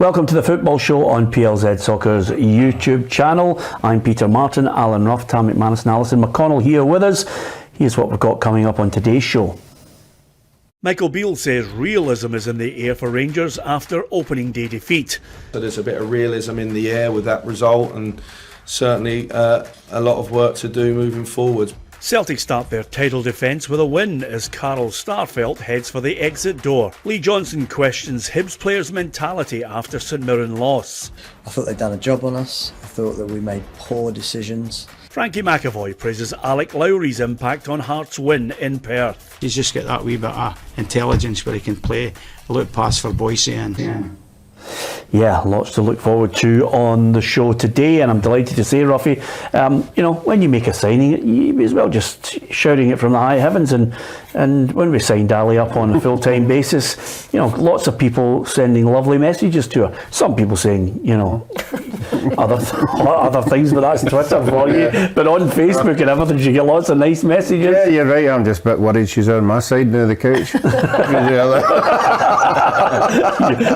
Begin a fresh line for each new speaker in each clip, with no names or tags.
Welcome to the Football Show on PLZ Soccer's YouTube channel. I'm Peter Martin, Alan Rough, Tam McManus and Alison McConnell here with us. Here's what we've got coming up on today's show. Michael Beale says realism is in the air for Rangers after opening day defeat.
So there's a bit of realism in the air with that result, and certainly a lot of work to do moving forward.
Celtic start their title defence with a win as Carl Starfelt heads for the exit door. Lee Johnstone questions Hibs players' mentality after St Mirren loss.
I thought they'd done a job on us. I thought that we made poor decisions.
Frankie McAvoy praises Alec Lowry's impact on Hart's win in Perth.
He's just got that wee bit of intelligence where he can play a little pass for Boise and...
Yeah, lots to look forward to on the show today, and I'm delighted to say, Ruffy, when you make a signing, you may as well just shouting it from the high heavens. And when we signed Ali up on a full-time basis, lots of people sending lovely messages to her. Some people saying, other things, but that's Twitter for you. But on Facebook and everything, you get lots of nice messages.
Yeah, you're right. I'm just a bit worried she's on my side now of the couch.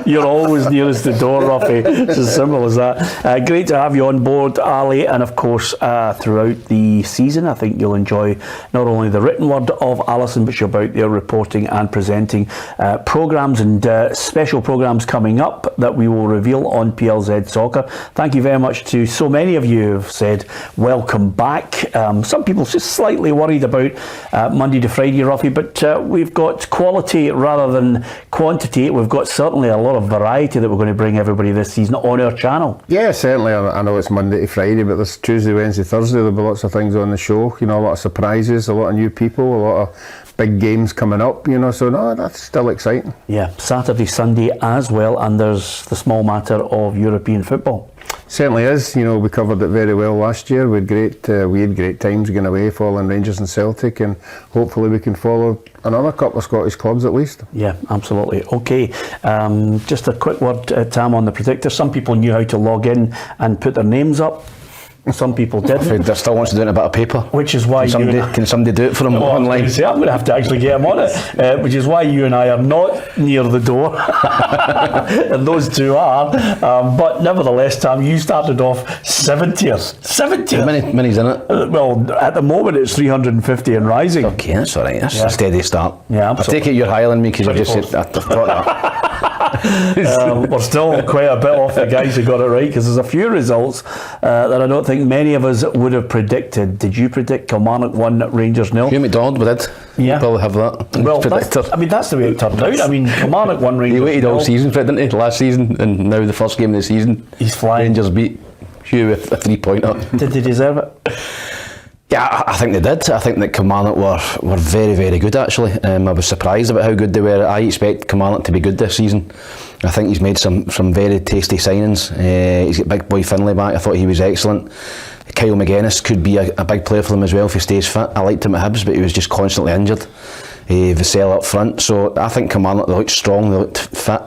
You're always nearest the door, Ruffy. It's as simple as that. Great to have you on board, Ali, and of course throughout the season I think you'll enjoy not only the written word of Alison, but you're about there reporting and presenting programmes and special programmes coming up that we will reveal on PLZ Soccer. Thank you very much to so many of you who've said welcome back. Some people just slightly worried about Monday to Friday, Ruffy, but we've got quality rather than quantity. We've got certainly a lot of variety that we're going to bring everybody this season on our channel.
Yeah, certainly. I know it's Monday to Friday, but there's Tuesday, Wednesday, Thursday. There'll be lots of things on the show. A lot of surprises, a lot of new people, a lot of big games coming up. So no, that's still exciting. Yeah,
Saturday, Sunday as well, and there's the small matter of European football.
Certainly is. We covered it very well last year. We had great times going away, following Rangers and Celtic, and hopefully we can follow another couple of Scottish clubs at least.
Yeah, absolutely. Okay, just a quick word, Tam, on the predictor. Some people knew how to log in and put their names up. Some people didn't.
There still wants to do it in a bit of paper.
Which is why
can somebody do it for him online?
I'm going to have to actually get him on it. Which is why you and I are not near the door, and those two are. But nevertheless, Tam, you started off 70th. 70th.
How many's in it?
Well, at the moment it's 350 and rising.
Okay, that's all right. That's a steady start.
Yeah,
I take it you're higher than me because you just said I thought that.
We're still quite a bit off the guys who got it right, because there's a few results that I don't think many of us would have predicted. Did you predict Kilmarnock 1, Rangers 0?
Hugh McDonald, we did.
Yeah.
Probably have that.
Well, that's the way it turned out. Kilmarnock 1, Rangers 0.
He waited all season for it, didn't he? Last season, and now the first game of the season.
He's flying.
Rangers beat Hugh with a 3-pointer.
Did they deserve it?
Yeah, I think they did. I think that Kilmarnock were very, very good actually. I was surprised about how good they were. I expect Kilmarnock to be good this season. I think he's made some very tasty signings. He's got big boy Finlay back. I thought he was excellent. Kyle McGuinness could be a big player for them as well if he stays fit. I liked him at Hibs, but he was just constantly injured. Vassell up front. So I think Kilmarnock, they looked strong, they looked fit.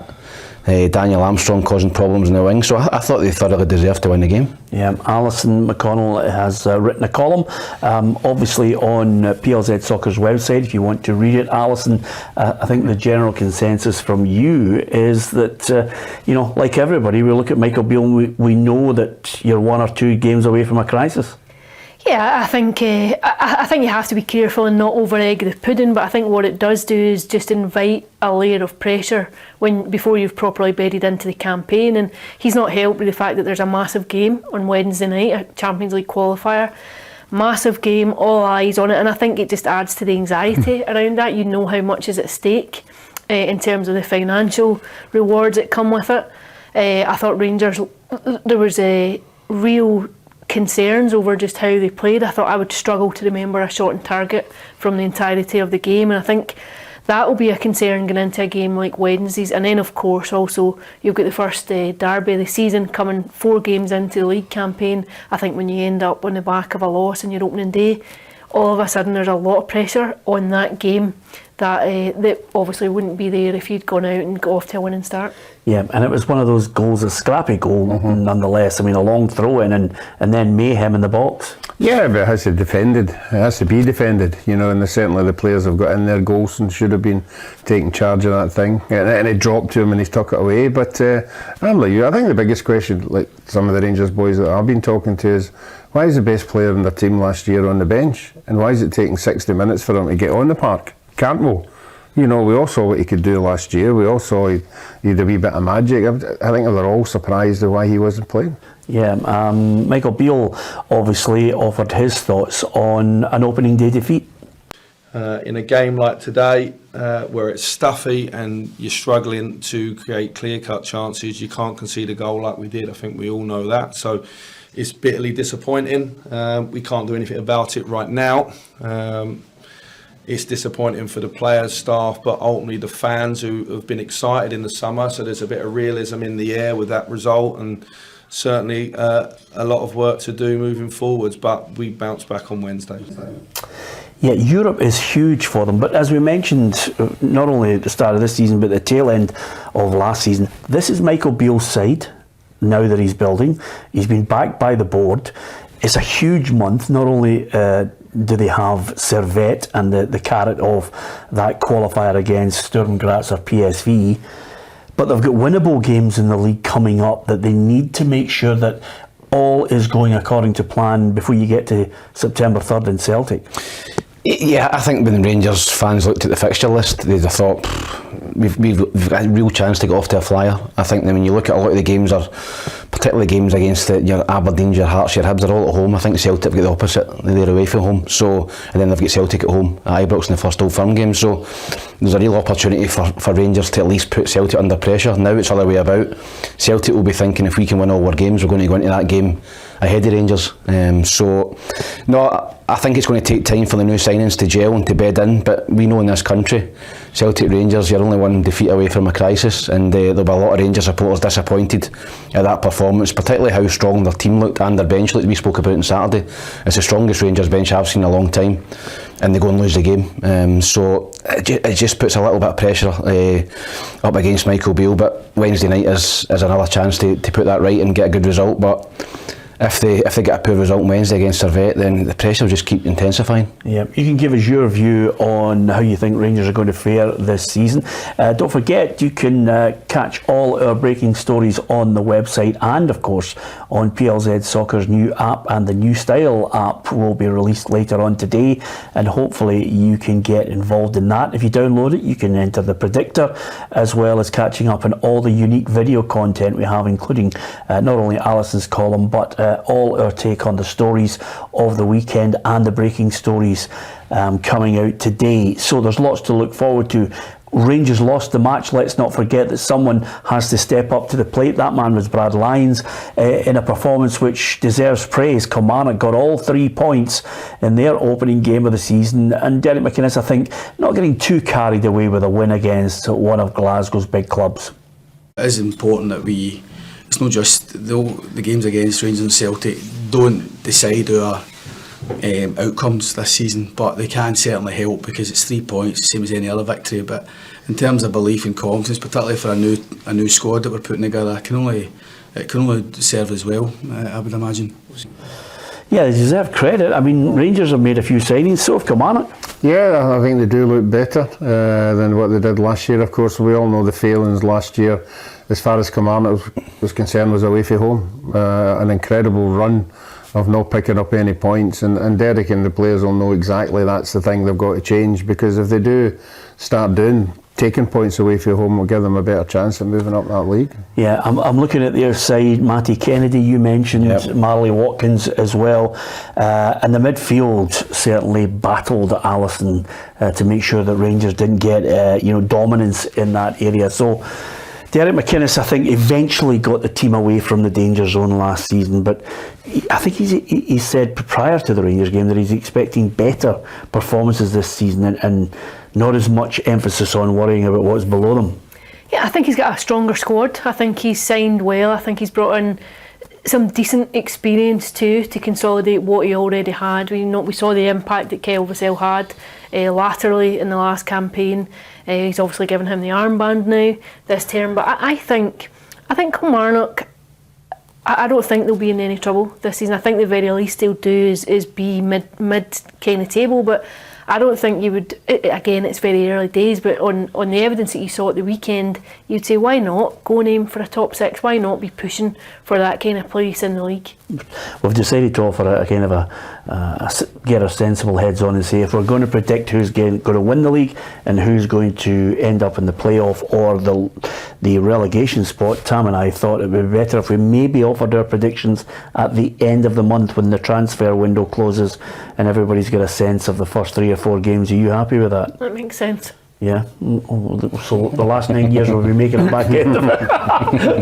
Daniel Armstrong causing problems in the wing, so I thought they thoroughly deserved to win the game.
Yeah, Alison McConnell has written a column, obviously on PLZ Soccer's website if you want to read it. Alison, I think the general consensus from you is that, like everybody, we look at Michael Beale and we know that you're 1 or 2 games away from a crisis.
Yeah, I think you have to be careful and not over egg the pudding, but I think what it does do is just invite a layer of pressure before you've properly bedded into the campaign, and he's not helped with the fact that there's a massive game on Wednesday night, a Champions League qualifier. Massive game, all eyes on it, and I think it just adds to the anxiety around that. You know how much is at stake in terms of the financial rewards that come with it. I thought Rangers, there was a real concerns over just how they played. I thought I would struggle to remember a shot on target from the entirety of the game, and I think that will be a concern going into a game like Wednesday's. And then of course also you've got the first derby of the season coming 4 games into the league campaign. I think when you end up on the back of a loss in your opening day, all of a sudden there's a lot of pressure on that game that obviously wouldn't be there if he'd gone out and got off to a winning start.
Yeah, and it was one of those goals, a scrappy goal nonetheless. I mean, a long throw in and then mayhem in the box.
Yeah, but it has to be defended. It has to be defended, you know, and certainly the players have got in there. Golson should have been taking charge of that thing, and it dropped to him and he's took it away. But I'm like you, I think the biggest question, like some of the Rangers boys that I've been talking to, is why is the best player in their team last year on the bench, and why is it taking 60 minutes for him to get on the park? Can't we? You know, we all saw what he could do last year. We all saw he had a wee bit of magic. I think they're all surprised at why he wasn't playing.
Yeah, Michael Beale obviously offered his thoughts on an opening day defeat.
In a game like today, where it's stuffy and you're struggling to create clear-cut chances, you can't concede a goal like we did. I think we all know that. So it's bitterly disappointing. We can't do anything about it right now. It's disappointing for the players, staff, but ultimately the fans who have been excited in the summer. So there's a bit of realism in the air with that result, and certainly a lot of work to do moving forwards, but we bounce back on Wednesday.
Yeah, Europe is huge for them, but as we mentioned, not only at the start of this season, but the tail end of last season, this is Michael Beale's side now that he's building. He's been backed by the board. It's a huge month. Not only do they have Servette and the carrot of that qualifier against Sturm Graz or PSV, but they've got winnable games in the league coming up that they need to make sure that all is going according to plan before you get to September 3rd in Celtic.
Yeah, I think when the Rangers fans looked at the fixture list, they'd have thought we've got a real chance to get off to a flyer. I think that when you look at a lot of the games, are particularly games against your Aberdeen, your Hearts, your Hibs, they're all at home. I think Celtic have got the opposite. They're away from home, so and then they've got Celtic at home at Ibrox in the first Old Firm game. So there's a real opportunity for Rangers to at least put Celtic under pressure. Now it's the other way about. Celtic will be thinking, if we can win all our games, we're going to go into that game ahead of Rangers. So no, I think it's going to take time for the new signings to gel and to bed in, but we know in this country, Celtic Rangers, you're only one defeat away from a crisis, and there'll be a lot of Rangers supporters disappointed at that performance, particularly how strong their team looked and their bench looked. We spoke about it on Saturday. It's the strongest Rangers bench I've seen in a long time, and they go and lose the game. So it just puts a little bit of pressure up against Michael Beale, but Wednesday night is another chance to put that right and get a good result. But if they get a poor result on Wednesday against Servette, then the pressure will just keep intensifying. Yeah,
you can give us your view on how you think Rangers are going to fare this season. Don't forget, you can catch all our breaking stories on the website and, of course, on PLZ Soccer's new app, and the New Style app will be released later on today, and hopefully you can get involved in that. If you download it, you can enter the predictor, as well as catching up on all the unique video content we have, including not only Alison's column, but all our take on the stories of the weekend and the breaking stories coming out today. So there's lots to look forward to. Rangers lost the match. Let's not forget that someone has to step up to the plate. That man was Brad Lyons, in a performance which deserves praise. Kilmarnock got all 3 points in their opening game of the season, and Derek McInnes, I think, not getting too carried away with a win against one of Glasgow's big clubs.
It is important that it's not just the games against Rangers and Celtic don't decide our outcomes this season, but they can certainly help, because it's 3 points, same as any other victory. But in terms of belief and confidence, particularly for a new squad that we're putting together, it can only serve as well, I would imagine.
Yeah, they deserve credit. I mean, Rangers have made a few signings, so have Kilmarnock.
Yeah, I think they do look better than what they did last year. Of course, we all know the failings last year, as far as Kilmarnock was concerned, was away from home. An incredible run of not picking up any points, and Derek and the players will know exactly that's the thing they've got to change, because if they do start taking points away from home, will give them a better chance of moving up that league.
Yeah, I'm looking at their side. Matty Kennedy, you mentioned, yep. Marley Watkins as well, and the midfield certainly battled Alison to make sure that Rangers didn't get dominance in that area. So Derek McInnes, I think, eventually got the team away from the danger zone last season, but I think he said prior to the Rangers game that he's expecting better performances this season and not as much emphasis on worrying about what's below them.
Yeah, I think he's got a stronger squad. I think he's signed well. I think he's brought in some decent experience too to consolidate what he already had. We saw the impact that Kyle Vassell had laterally in the last campaign. He's obviously given him the armband now this term, but I think Kilmarnock, I don't think they'll be in any trouble this season. I think the very least they'll do is be mid kind of table, but I don't think you would, again, it's very early days, but on the evidence that you saw at the weekend, you'd say, why not go and aim for a top six? Why not be pushing for that kind of place in the league?
We've decided to offer a kind of get our sensible heads on and say, if we're going to predict who's going to win the league and who's going to end up in the playoff or the relegation spot, Tam and I thought it would be better if we maybe offered our predictions at the end of the month when the transfer window closes and everybody's got a sense of the first 3 or 4 games. Are you happy with that?
That makes sense.
Yeah, so the last 9 years we'll be making it back end of it.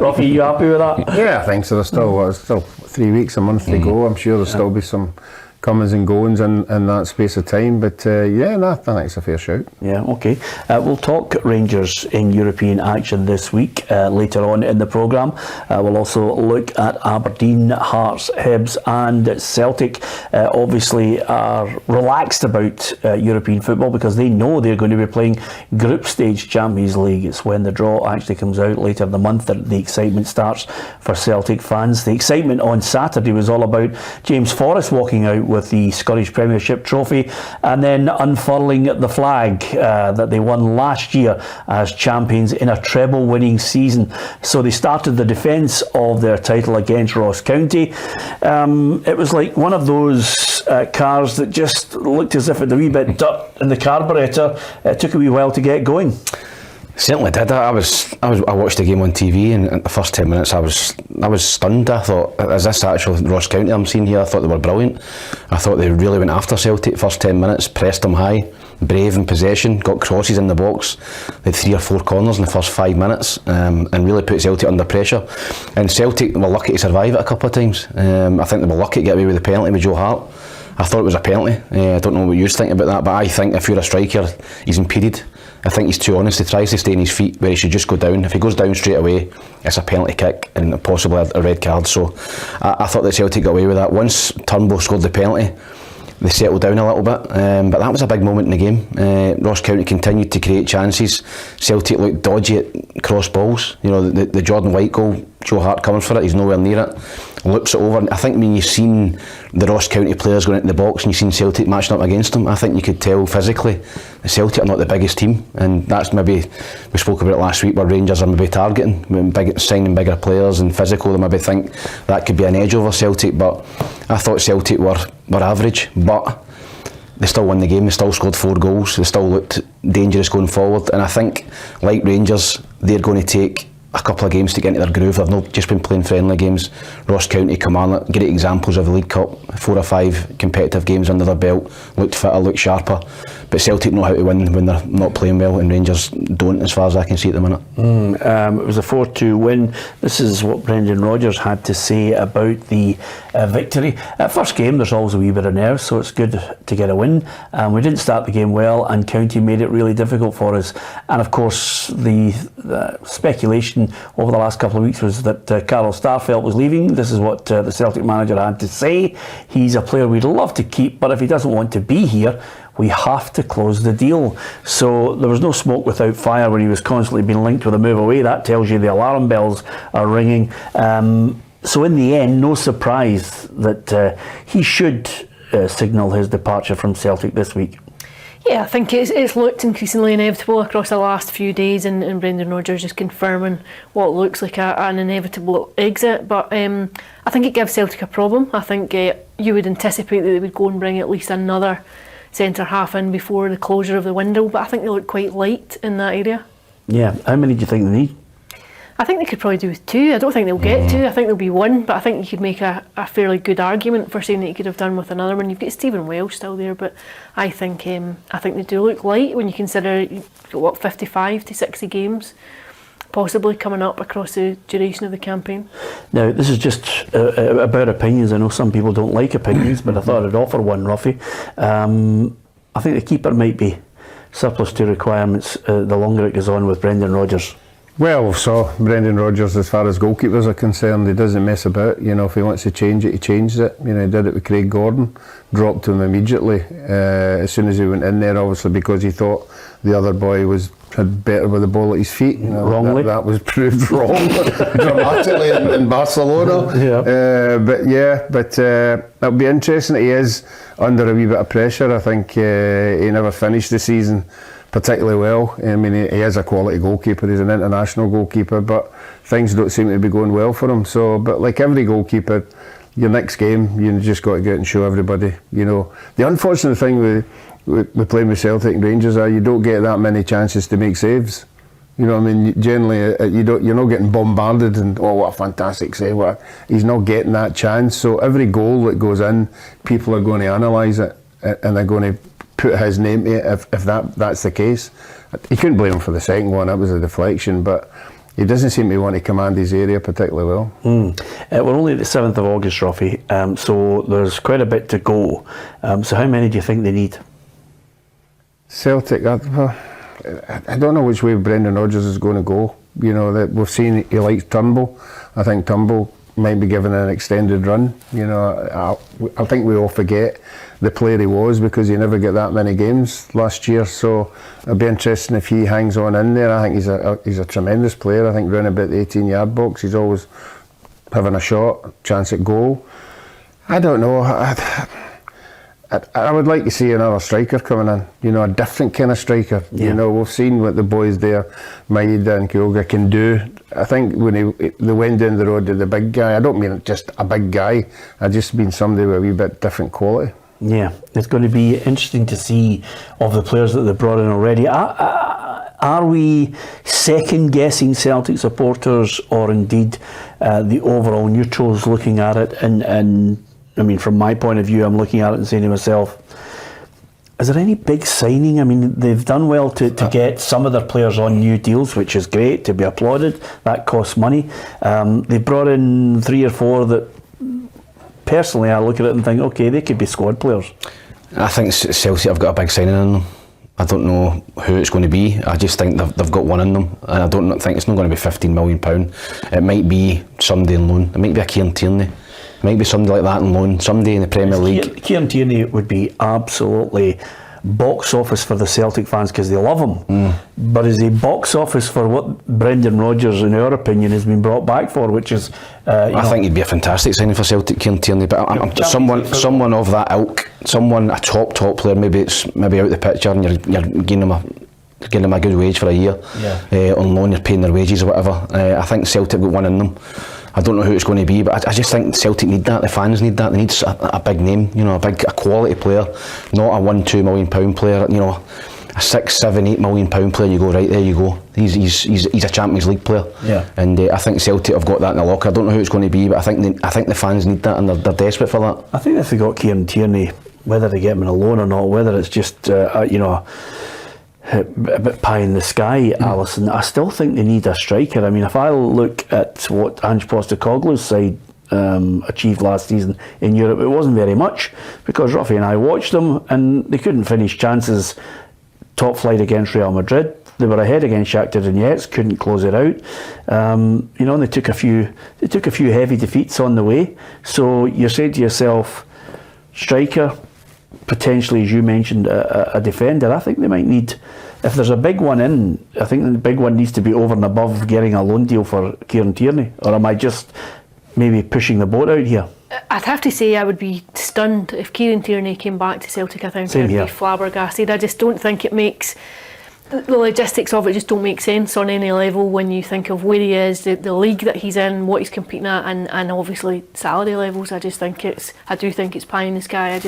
Ruffy, you happy with that?
Yeah, I think so. There's still 3 weeks, a month to go. I'm sure there'll still be some comings and goings in that space of time, but I think it's a fair shout.
Yeah, okay. We'll talk Rangers in European action this week later on in the programme. We'll also look at Aberdeen, Hearts, Hibs and Celtic. Obviously are relaxed about European football because they know they're going to be playing group stage Champions League. It's when the draw actually comes out later in the month that the excitement starts for Celtic fans. The excitement on Saturday was all about James Forrest walking out with the Scottish Premiership trophy and then unfurling the flag that they won last year as champions in a treble winning season. So they started the defence of their title against Ross County. It was like one of those cars that just looked as if it had a wee bit dirt in the carburettor. It took a wee while to get going.
Certainly did. I watched the game on TV, and in the first 10 minutes I was stunned. I thought, is this actually Ross County I'm seeing here? I thought they were brilliant. I thought they really went after Celtic first 10 minutes, pressed them high, brave in possession, got crosses in the box. They had 3 or 4 corners in the first 5 minutes, and really put Celtic under pressure. And Celtic were lucky to survive it a couple of times. I think they were lucky to get away with the penalty with Joe Hart. I thought it was a penalty. I don't know what you think about that, but I think if you're a striker, he's impeded. I think he's too honest. He tries to stay on his feet where he should just go down. If he goes down straight away, it's a penalty kick and possibly a red card. So I thought that Celtic got away with that. Once Turnbull scored the penalty, they settled down a little bit, but that was a big moment in the game. Ross County continued to create chances. Celtic looked dodgy at cross balls. You know, the Jordan White goal, Joe Hart coming for it, he's nowhere near it, loops it over. I think when you've seen the Ross County players going into the box and you've seen Celtic matching up against them, I think you could tell physically the Celtic are not the biggest team, and that's maybe, we spoke about it last week, where Rangers are maybe targeting, signing bigger players and physical. They maybe think that could be an edge over Celtic, but I thought Celtic were average, but they still won the game. They still scored 4 goals. They still looked dangerous going forward, and I think, like Rangers, they're going to take a couple of games to get into their groove. They've not just been playing friendly games. Ross County, Kilmarnock, great examples of the League Cup, 4 or 5 competitive games under their belt, looked fitter, looked sharper, but Celtic know how to win when they're not playing well, and Rangers don't, as far as I can see at the minute.
It was a 4-2 win. This is what Brendan Rodgers had to say about the victory. First game, there's always a wee bit of nerves, so it's good to get a win. We didn't start the game well, and County made it really difficult for us. And of course, the speculation over the last couple of weeks was that Carl Starfelt was leaving. This is what the Celtic manager had to say. He's a player we'd love to keep, but if he doesn't want to be here, we have to close the deal. So there was no smoke without fire when he was constantly being linked with a move away. That tells you the alarm bells are ringing. So in the end, no surprise that he should signal his departure from Celtic this week.
Yeah, I think it's looked increasingly inevitable across the last few days, and Brendan Rodgers just confirming what looks like an inevitable exit. But I think it gives Celtic a problem. I think you would anticipate that they would go and bring at least another centre half in before the closure of the window, but I think they look quite light in that area. Yeah,
how many do you think they need?
I think they could probably do with 2. I don't think they'll get 2. I think there'll be 1, but I think you could make a fairly good argument for saying that you could have done with another one. You've got Stephen Welsh still there, but I think they do look light when you consider you've got 55 to 60 games possibly coming up across the duration of the campaign.
Now, this is just about opinions. I know some people don't like opinions, but I thought I'd offer one, Ruffy. I think the keeper might be surplus to requirements the longer it goes on with Brendan Rodgers.
Well, saw Brendan Rodgers as far as goalkeepers are concerned. He doesn't mess about. You know, if he wants to change it, he changed it. You know, he did it with Craig Gordon, dropped him immediately as soon as he went in there. Obviously, because he thought the other boy had better with the ball at his feet. You know,
wrongly.
That was proved wrong dramatically in Barcelona. But it'll be interesting. He is under a wee bit of pressure. I think he never finished the season particularly well. I mean, he is a quality goalkeeper. He's an international goalkeeper, but things don't seem to be going well for him. So, but like every goalkeeper, your next game, you just got to go out and show everybody. You know, the unfortunate thing with playing with Celtic and Rangers are you don't get that many chances to make saves. You know what I mean? Generally, you're not getting bombarded and, oh, what a fantastic save. He's not getting that chance. So every goal that goes in, people are going to analyse it and they're going to put his name to it if that's the case. You couldn't blame him for the second one. It was a deflection, but he doesn't seem to want to command his area particularly well.
We're only at the 7th of August, Ruffy, so there's quite a bit to go. So how many do you think they need?
Celtic, I don't know which way Brendan Rodgers is going to go. You know, that we've seen he likes Turnbull. I think Turnbull might be given an extended run. You know, I think we all forget the player he was because he never got that many games last year. So it'll be interesting if he hangs on in there. I think he's a tremendous player. I think round about the 18-yard box, he's always having a shot, chance at goal. I don't know. I would like to see another striker coming in. You know, a different kind of striker. Yeah. You know, we've seen what the boys there, Maeda and Kyoga, can do. I think when they went down the road to the big guy, I don't mean just a big guy. I just mean somebody with a wee bit different quality.
Yeah, it's going to be interesting to see of the players that they've brought in already. Are we second guessing Celtic supporters, or indeed the overall neutrals looking at it? And I mean, from my point of view, I'm looking at it and saying to myself, is there any big signing? I mean, they've done well to get some of their players on new deals, which is great, to be applauded. That costs money. They brought in 3 or 4 that, personally, I look at it and think, okay, they could be squad players.
I think Celtic have got a big signing in them. I don't know who it's going to be. I just think they've got one in them, and I don't think it's not going to be £15 million. It might be somebody on loan. It might be a Kieran Tierney. It might be somebody like that on loan. Somebody in the Premier League.
Kieran Tierney would be absolutely box office for the Celtic fans because they love him. But is he box office for what Brendan Rodgers, in our opinion, has been brought back for, which is... I think
he'd be a fantastic signing for Celtic, Kieran Tierney, but someone of that ilk, a top player, maybe out the picture and you're giving them a good wage for a year, on loan, you're paying their wages or whatever. I think Celtic got one in them. I don't know who it's going to be, but I just think Celtic need that. The fans need that. They need a big name, you know, a quality player, not a £1-2 million player. You know, a £6-7-8 million player. You go, right, there you go. He's a Champions League player. Yeah. And I think Celtic have got that in the locker. I don't know who it's going to be, but I think the fans need that, and they're desperate for that.
I think if they got Kieran Tierney, whether they get him in a loan or not, whether it's just a bit pie in the sky, Alison, I still think they need a striker. I mean, if I look at what Ange Postecoglou's side achieved last season in Europe, it wasn't very much, because Ruffy and I watched them and they couldn't finish chances top flight against Real Madrid. They were ahead against Shakhtar Donetsk, couldn't close it out. And they took a few heavy defeats on the way. So you're saying to yourself, striker, potentially, as you mentioned, a defender. I think they might need, if there's a big one in, I think the big one needs to be over and above getting a loan deal for Kieran Tierney. Or am I just maybe pushing the boat out here?
I'd have to say I would be stunned if Kieran Tierney came back to Celtic. I think I'd be flabbergasted. I just don't think it makes... The logistics of it just don't make sense on any level when you think of where he is, the league that he's in, what he's competing at, and obviously salary levels. I do think it's pie in the sky.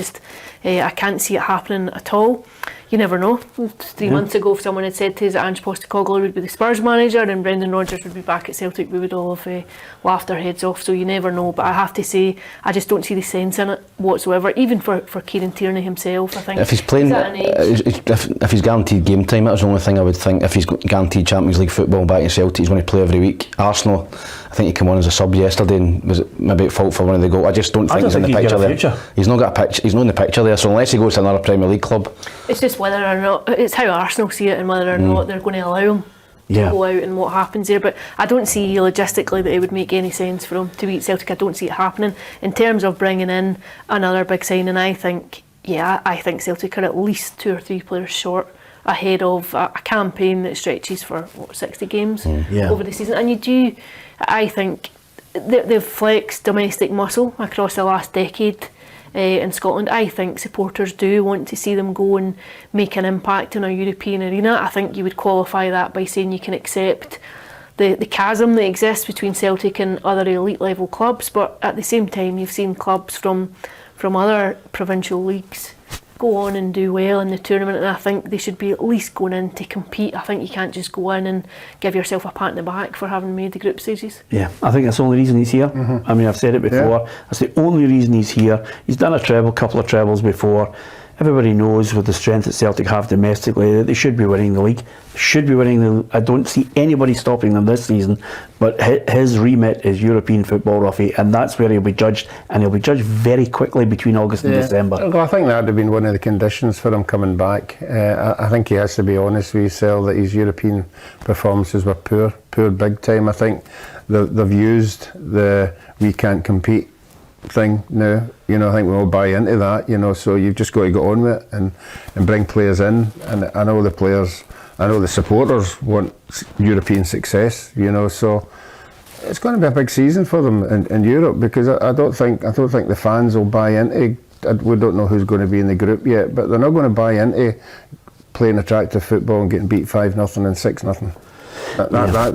I can't see it happening at all. You never know. 3 months ago, if someone had said to us that Ange Postecoglou would be the Spurs manager and Brendan Rodgers would be back at Celtic, we would all have laughed our heads off. So you never know. But I have to say, I just don't see the sense in it whatsoever. Even for Kieran Tierney himself, I think.
If he's playing, if he's guaranteed game time, that's the only thing I would think. If he's guaranteed Champions League football back in Celtic, he's going to play every week. Arsenal, I think he came on as a sub yesterday and was maybe at fault for one of the goals. I just don't think he's in the picture there. He's not got a picture. He's not in the picture there. So unless he goes to another Premier League club,
it's just whether or not, it's how Arsenal see it and whether or not they're going to allow him. go out and what happens there. But I don't see logistically that it would make any sense for him to beat Celtic. I don't see it happening. In terms of bringing in another big signing, I think Celtic are at least 2 or 3 players short ahead of a campaign that stretches for 60 games over the season. And I think they've flexed domestic muscle across the last decade in Scotland. I think supporters do want to see them go and make an impact in a European arena. I think you would qualify that by saying you can accept the chasm that exists between Celtic and other elite level clubs, but at the same time you've seen clubs from other provincial leagues go on and do well in the tournament, and I think they should be at least going in to compete. I think you can't just go in and give yourself a pat in the back for having made the group stages. Yeah,
I think that's the only reason he's here. I mean, I've said it before, that's the only reason he's here. He's done a couple of trebles before. Everybody knows with the strength that Celtic have domestically that they should be winning the league. I don't see anybody stopping them this season, but his remit is European football, Ruffy, and that's where he'll be judged, and he'll be judged very quickly between August and December.
Well, I think that would have been one of the conditions for him coming back. I think he has to be honest with himself that his European performances were poor big time. I think they've used the "we can't compete" thing now. I think we all buy into that, so you've just got to get on with it and bring players in. And I know the supporters want European success, so it's going to be a big season for them in Europe, because I don't think the fans will buy into. We don't know who's going to be in the group yet, but they're not going to buy into playing attractive football and getting beat 5-0 and 6-0.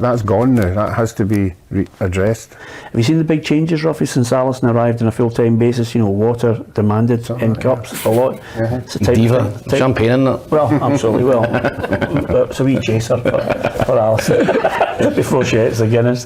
That's gone now. That has to be addressed.
Have you seen the big changes, Ruffy, since Alison arrived on a full-time basis? Water demanded in cups a lot. It's a
Diva, champagne in it.
Well, absolutely. It's a wee chaser for Alison before she hits the Guinness.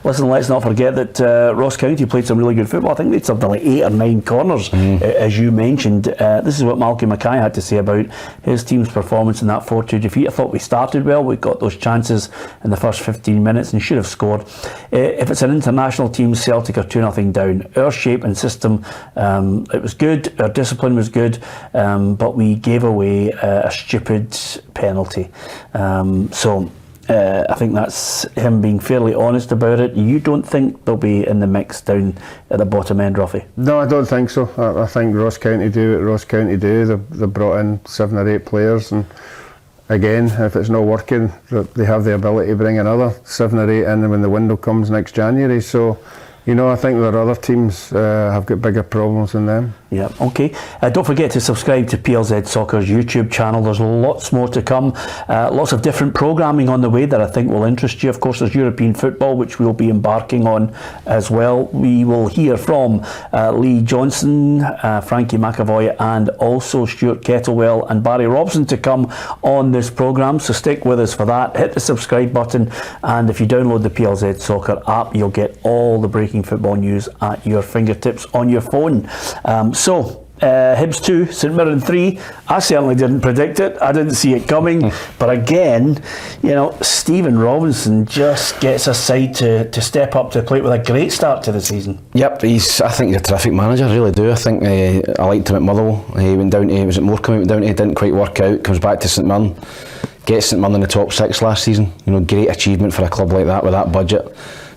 Listen, let's not forget that Ross County played some really good football. I think they served like 8 or 9 corners, as you mentioned. This is what Malky Mackay had to say about his team's performance in that 4-2 defeat. I thought we started well. We got those chances in the first 15 minutes and should have scored. If it's an international team, Celtic are 2-0 down. Our shape and system, it was good, our discipline was good, but we gave away a stupid penalty. I think that's him being fairly honest about it. You don't think they'll be in the mix down at the bottom end, Ruffy?
No, I don't think so. I think Ross County do what Ross County do. They've brought in 7 or 8 players, and again, if it's not working, they have the ability to bring another 7 or 8 in when the window comes next January. So, I think there are other teams have got bigger problems than them.
Yeah, okay. Don't forget to subscribe to PLZ Soccer's YouTube channel. There's lots more to come. Lots of different programming on the way that I think will interest you. Of course, there's European football, which we'll be embarking on as well. We will hear from Lee Johnson, Frankie McAvoy, and also Stuart Kettlewell and Barry Robson to come on this programme. So stick with us for that. Hit the subscribe button, and if you download the PLZ Soccer app, you'll get all the breaking football news at your fingertips on your phone. Hibs 2, St Mirren 3. I certainly didn't predict it. I didn't see it coming. But again, Stephen Robinson just gets a side to step up to the plate with a great start to the season.
Yep, I think he's a terrific manager, I really do. I think I liked him at Motherwell. He went down to, was it Morecambe he went down to, didn't quite work out, comes back to St Mirren, gets St Mirren in the top 6 last season. Great achievement for a club like that with that budget.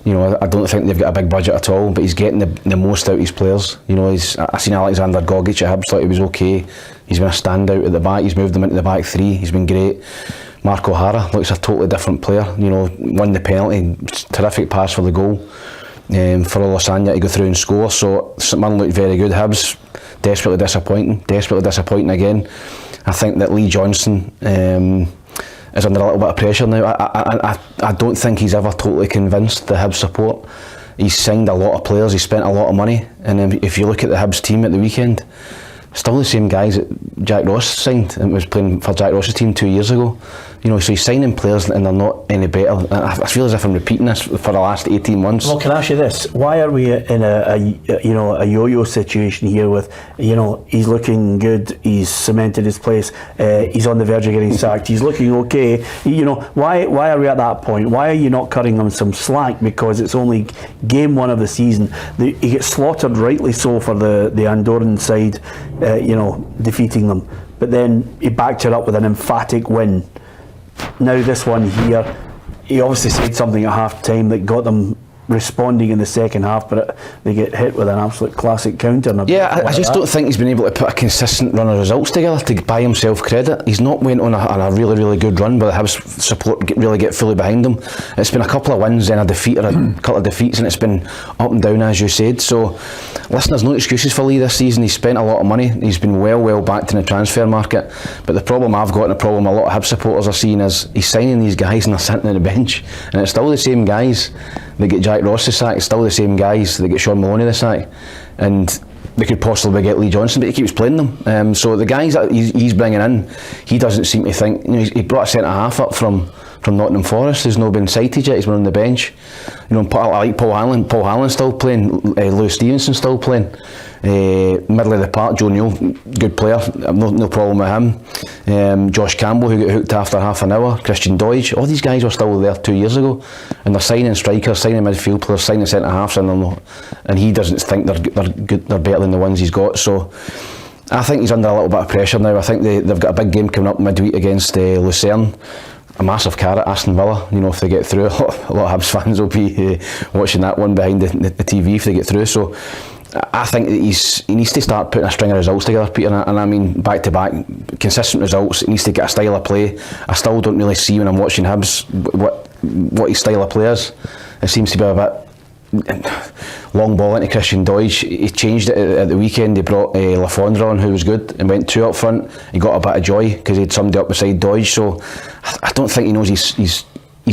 I don't think they've got a big budget at all, but he's getting the most out of his players. I've seen Alexander Gogic at Hibs, thought he was okay. He's been a standout at the back. He's moved them into the back 3. He's been great. Mark O'Hara looks a totally different player. Won the penalty, terrific pass for the goal. For Olasanya to go through and score. So St Mirren looked very good. Hibs desperately disappointing again. I think that Lee Johnson is under a little bit of pressure now. I don't think he's ever totally convinced the Hibs support. He's signed a lot of players, he's spent a lot of money, and if you look at the Hibs team at the weekend, still the same guys that Jack Ross signed and was playing for Jack Ross's team 2 years ago. So he's signing players and they're not any better. I feel as if I'm repeating this for the last 18 months.
Well, can I ask you this? Why are we in a yo-yo situation here with, he's looking good, he's cemented his place, he's on the verge of getting sacked, he's looking okay. Why are we at that point? Why are you not cutting him some slack because it's only game 1 of the season? He gets slaughtered, rightly so, for the Andorran side, defeating them. But then he backed it up with an emphatic win Now this one here, he obviously said something at half time that got them responding in the second half, but they get hit with an absolute classic counter.
Yeah, I just don't think he's been able to put a consistent run of results together to buy himself credit. He's not went on a really, really good run where the Hibs support really get fully behind him. It's been a couple of wins and a defeat or a couple of defeats, and it's been up and down, as you said. So listen, there's no excuses for Lee this season. He's spent a lot of money. He's been well backed in the transfer market, but the problem I've got, and the problem a lot of Hibs supporters are seeing, is he's signing these guys and they're sitting on the bench, and it's still the same guys that get Jack Ross the sack. It's still the same guys that get Sean Maloney the sack, and they could possibly get Lee Johnstone, but he keeps playing them. So the guys that he's bringing in, he doesn't seem to think. He brought a centre half up from Nottingham Forest who's not been cited yet. He's been on the bench. I like Paul Hanlon. Paul Hanlon's still playing. Lewis Stevenson's still playing. Middle of the park, Joe Neal, good player. No problem with him. Josh Campbell, who got hooked after half an hour. Christian Deutsch. All these guys were still there 2 years ago, and they're signing strikers, signing midfield players, signing centre halves, and he doesn't think they're good. They're better than the ones he's got. So I think he's under a little bit of pressure now. I think they've got a big game coming up midweek against Lucerne. A massive carrot, Aston Villa. If they get through, a lot of Hibs fans will be watching that one behind the TV if they get through. So I think that he needs to start putting a string of results together, Peter, and I mean back to back, consistent results. He needs to get a style of play. I still don't really see when I'm watching Hibs what his style of play is. It seems to be a bit long ball into Christian Deutsch. He changed it at the weekend. He brought Lafondra on, who was good, and went two up front. He got a bit of joy because he had somebody up beside Deutsch. So I don't think he knows his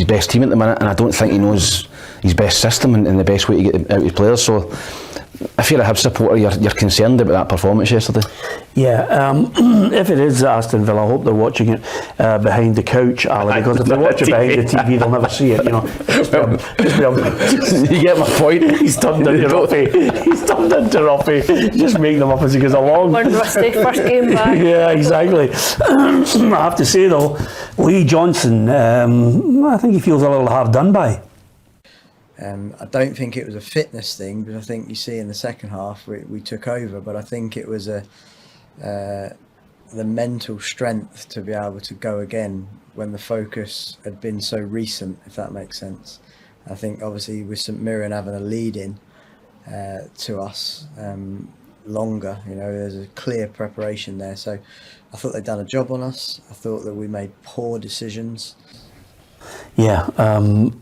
best team at the minute, and I don't think he knows his best system and the best way to get out his players. So if you're a Hibs supporter, you're concerned about that performance yesterday. Yeah,
if it is Aston Villa, I hope they're watching it behind the couch, Ali, because if they watch it behind the TV, they'll never see it.
You get my point.
He's turned into Ruffy. Just make them up as he goes along.
One rusty, first game back.
Yeah, exactly. I have to say though, Lee Johnstone, I think he feels a little hard done by.
I don't think it was a fitness thing, because I think you see in the second half we took over, but I think it was the mental strength to be able to go again when the focus had been so recent, if that makes sense. I think obviously with St Mirren having a lead in to us longer, there's a clear preparation there. So I thought they'd done a job on us. I thought that we made poor decisions.
Yeah,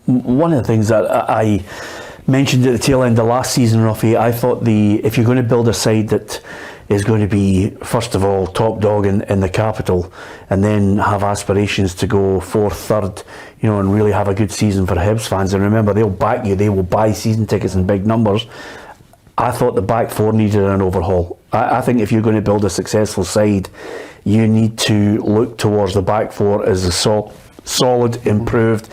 one of the things that I mentioned at the tail end of last season, Ruffy, I thought if you're going to build a side that is going to be, first of all, top dog in the capital, and then have aspirations to go fourth, third, and really have a good season for Hibs fans. And remember, they'll back you, they will buy season tickets in big numbers. I thought the back four needed an overhaul. I think if you're going to build a successful side, you need to look towards the back four as a solid, improved.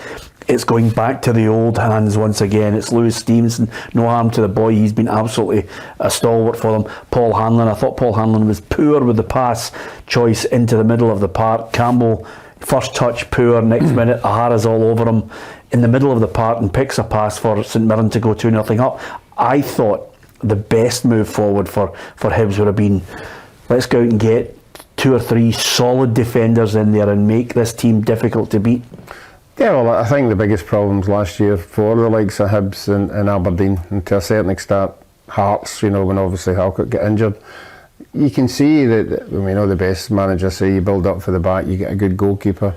It's going back to the old hands once again. It's Lewis Stevenson, no harm to the boy, he's been absolutely a stalwart for them. Paul Hanlon, I thought Paul Hanlon was poor with the pass choice into the middle of the park. Campbell, first touch poor, next minute Ahara's all over him in the middle of the park and picks a pass for St Mirren to go 2-0 up. I thought the best move forward for Hibs would have been, let's go out and get 2 or 3 solid defenders in there and make this team difficult to beat.
Yeah, well, I think the biggest problems last year for the likes of Hibs and Aberdeen, and to a certain extent Hearts, when obviously Halkett got injured, you can see that, the best managers say you build up for the back, you get a good goalkeeper.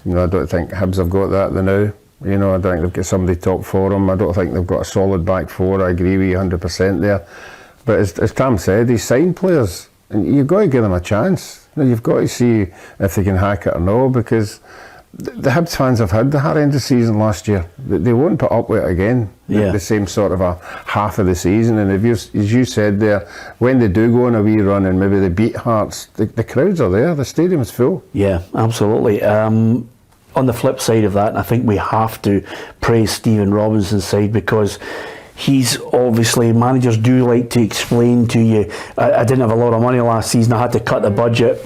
I don't think Hibs have got that now. I don't think they've got somebody top for them. I don't think they've got a solid back four. I agree with you 100% there. But as Tam said, he's signed players, and you've got to give them a chance. You've got to see if they can hack it or no, because the Hibs fans have had the horrendous season last year. They won't put up with it again.
Yeah.
The same sort of a half of the season. And as you said there, when they do go on a wee run and maybe they beat Hearts, the crowds are there. The stadium's full.
Yeah, absolutely. On the flip side of that, I think we have to praise Stephen Robinson's side, because he's obviously, managers do like to explain to you, I didn't have a lot of money last season, I had to cut the budget.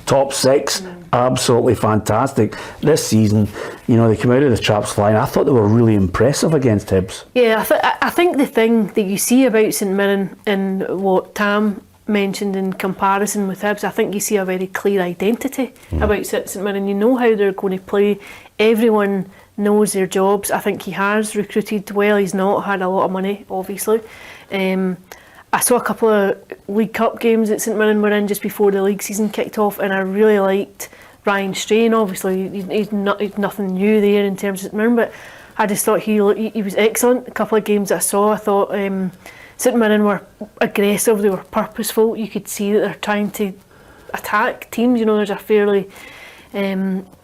Top 6, absolutely fantastic. This season, they came out of the traps flying. I thought they were really impressive against Hibs.
Yeah, I think the thing that you see about St Mirren and what Tam mentioned in comparison with Hibs, I think you see a very clear identity about St Mirren. You know how they're going to play. Everyone knows their jobs. I think he has recruited well. He's not had a lot of money, obviously. I saw a couple of League Cup games that St Mirren were in just before the league season kicked off, and I really liked Ryan Strain. Obviously, he's nothing new there in terms of St Mirren, but I just thought he was excellent. A couple of games that I saw, I thought St Mirren were aggressive, they were purposeful. You could see that they're trying to attack teams. You know, there's a fairly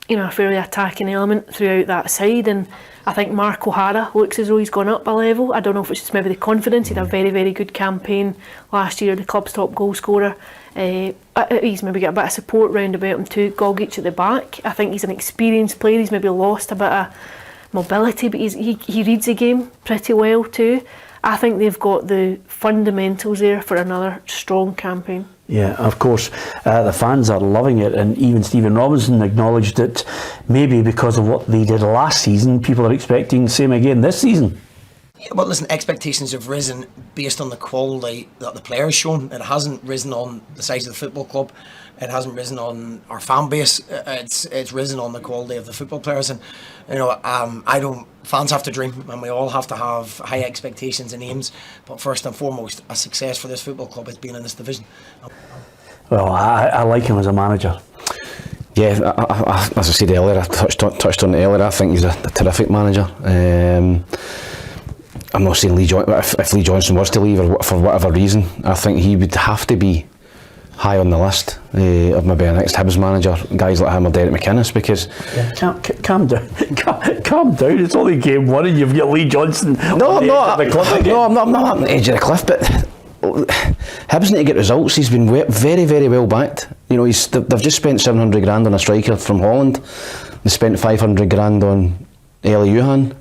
attacking element throughout that side, and I think Mark O'Hara looks as though he's gone up a level. I don't know if it's just maybe the confidence. He had a very, very good campaign last year, the club's top goal scorer. He's maybe got a bit of support round about him too. Gogic at the back, I think he's an experienced player. He's maybe lost a bit of mobility, but he reads the game pretty well too. I think they've got the fundamentals there for another strong campaign.
Yeah, of course, the fans are loving it, and even Stephen Robinson acknowledged that maybe because of what they did last season, people are expecting the same again this season.
Yeah, but listen, expectations have risen based on the quality that the players shown. It hasn't risen on the size of the football club. It hasn't risen on our fan base. It's risen on the quality of the football players, and fans have to dream, and we all have to have high expectations and aims. But first and foremost, a success for this football club is being in this division.
Well, I like him as a manager.
Yeah, as I said earlier, I touched on it earlier. I think he's a terrific manager. I'm not saying if Lee Johnstone was to leave or for whatever reason, I think he would have to be high on the list of maybe a next Hibs manager, guys like him or Derek McInnes, because...
Yeah, calm down. Calm down, it's only game one and you've got Lee Johnstone on the edge of the cliff again.
No, I'm not on the edge of the cliff, but Hibs need to get results. He's been very, very well backed. You know, they've just spent 700 grand on a striker from Holland. They spent 500 grand on Eli Johan.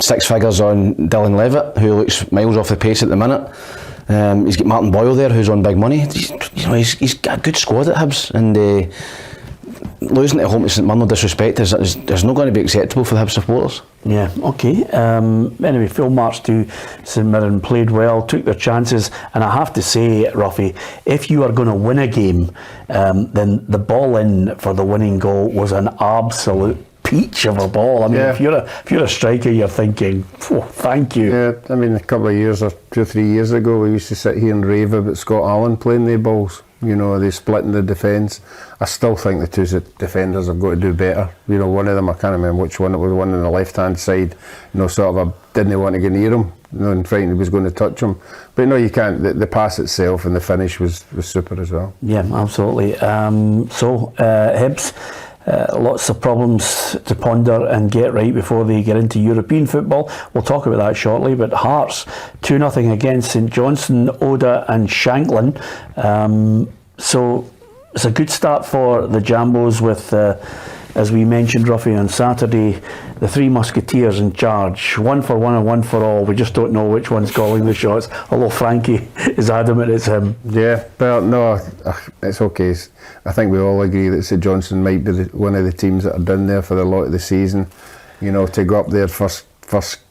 6 figures on Dylan Levitt, who looks miles off the pace at the minute. He's got Martin Boyle there, who's on big money. He's got a good squad at Hibs, and losing at home to St Mirren, no disrespect, is not going to be acceptable for the Hibs supporters.
Yeah, okay. Anyway, full march to St Mirren, played well, took their chances, and I have to say, Ruffy, if you are going to win a game, then the ball in for the winning goal was an absolute peach of a ball. I mean, if you're a striker, you're thinking, oh, thank you.
Yeah, I mean, a couple of years or 2 or 3 years ago, we used to sit here and rave about Scott Allen playing the balls. You know, they split in the defence. I still think the two defenders have got to do better. You know, one of them, I can't remember which one, it was one on the left-hand side, you know, sort of didn't want to get near him, you know, and Frankie was going to touch him. But no, you can't. The pass itself and the finish was super as well.
Yeah, absolutely. Hibs, lots of problems to ponder and get right before they get into European football. We'll talk about that shortly. But Hearts 2-0 against St Johnstone, Oda and Shanklin. So it's a good start for the Jambos with, as we mentioned, Ruffy, on Saturday, the three musketeers in charge. 1 for 1 and 1 for all. We just don't know which one's calling the shots, although Frankie is adamant it's him.
Yeah, but no, it's okay. I think we all agree that St Johnstone might be one of the teams that are down there for a lot of the season. You know, to go up there first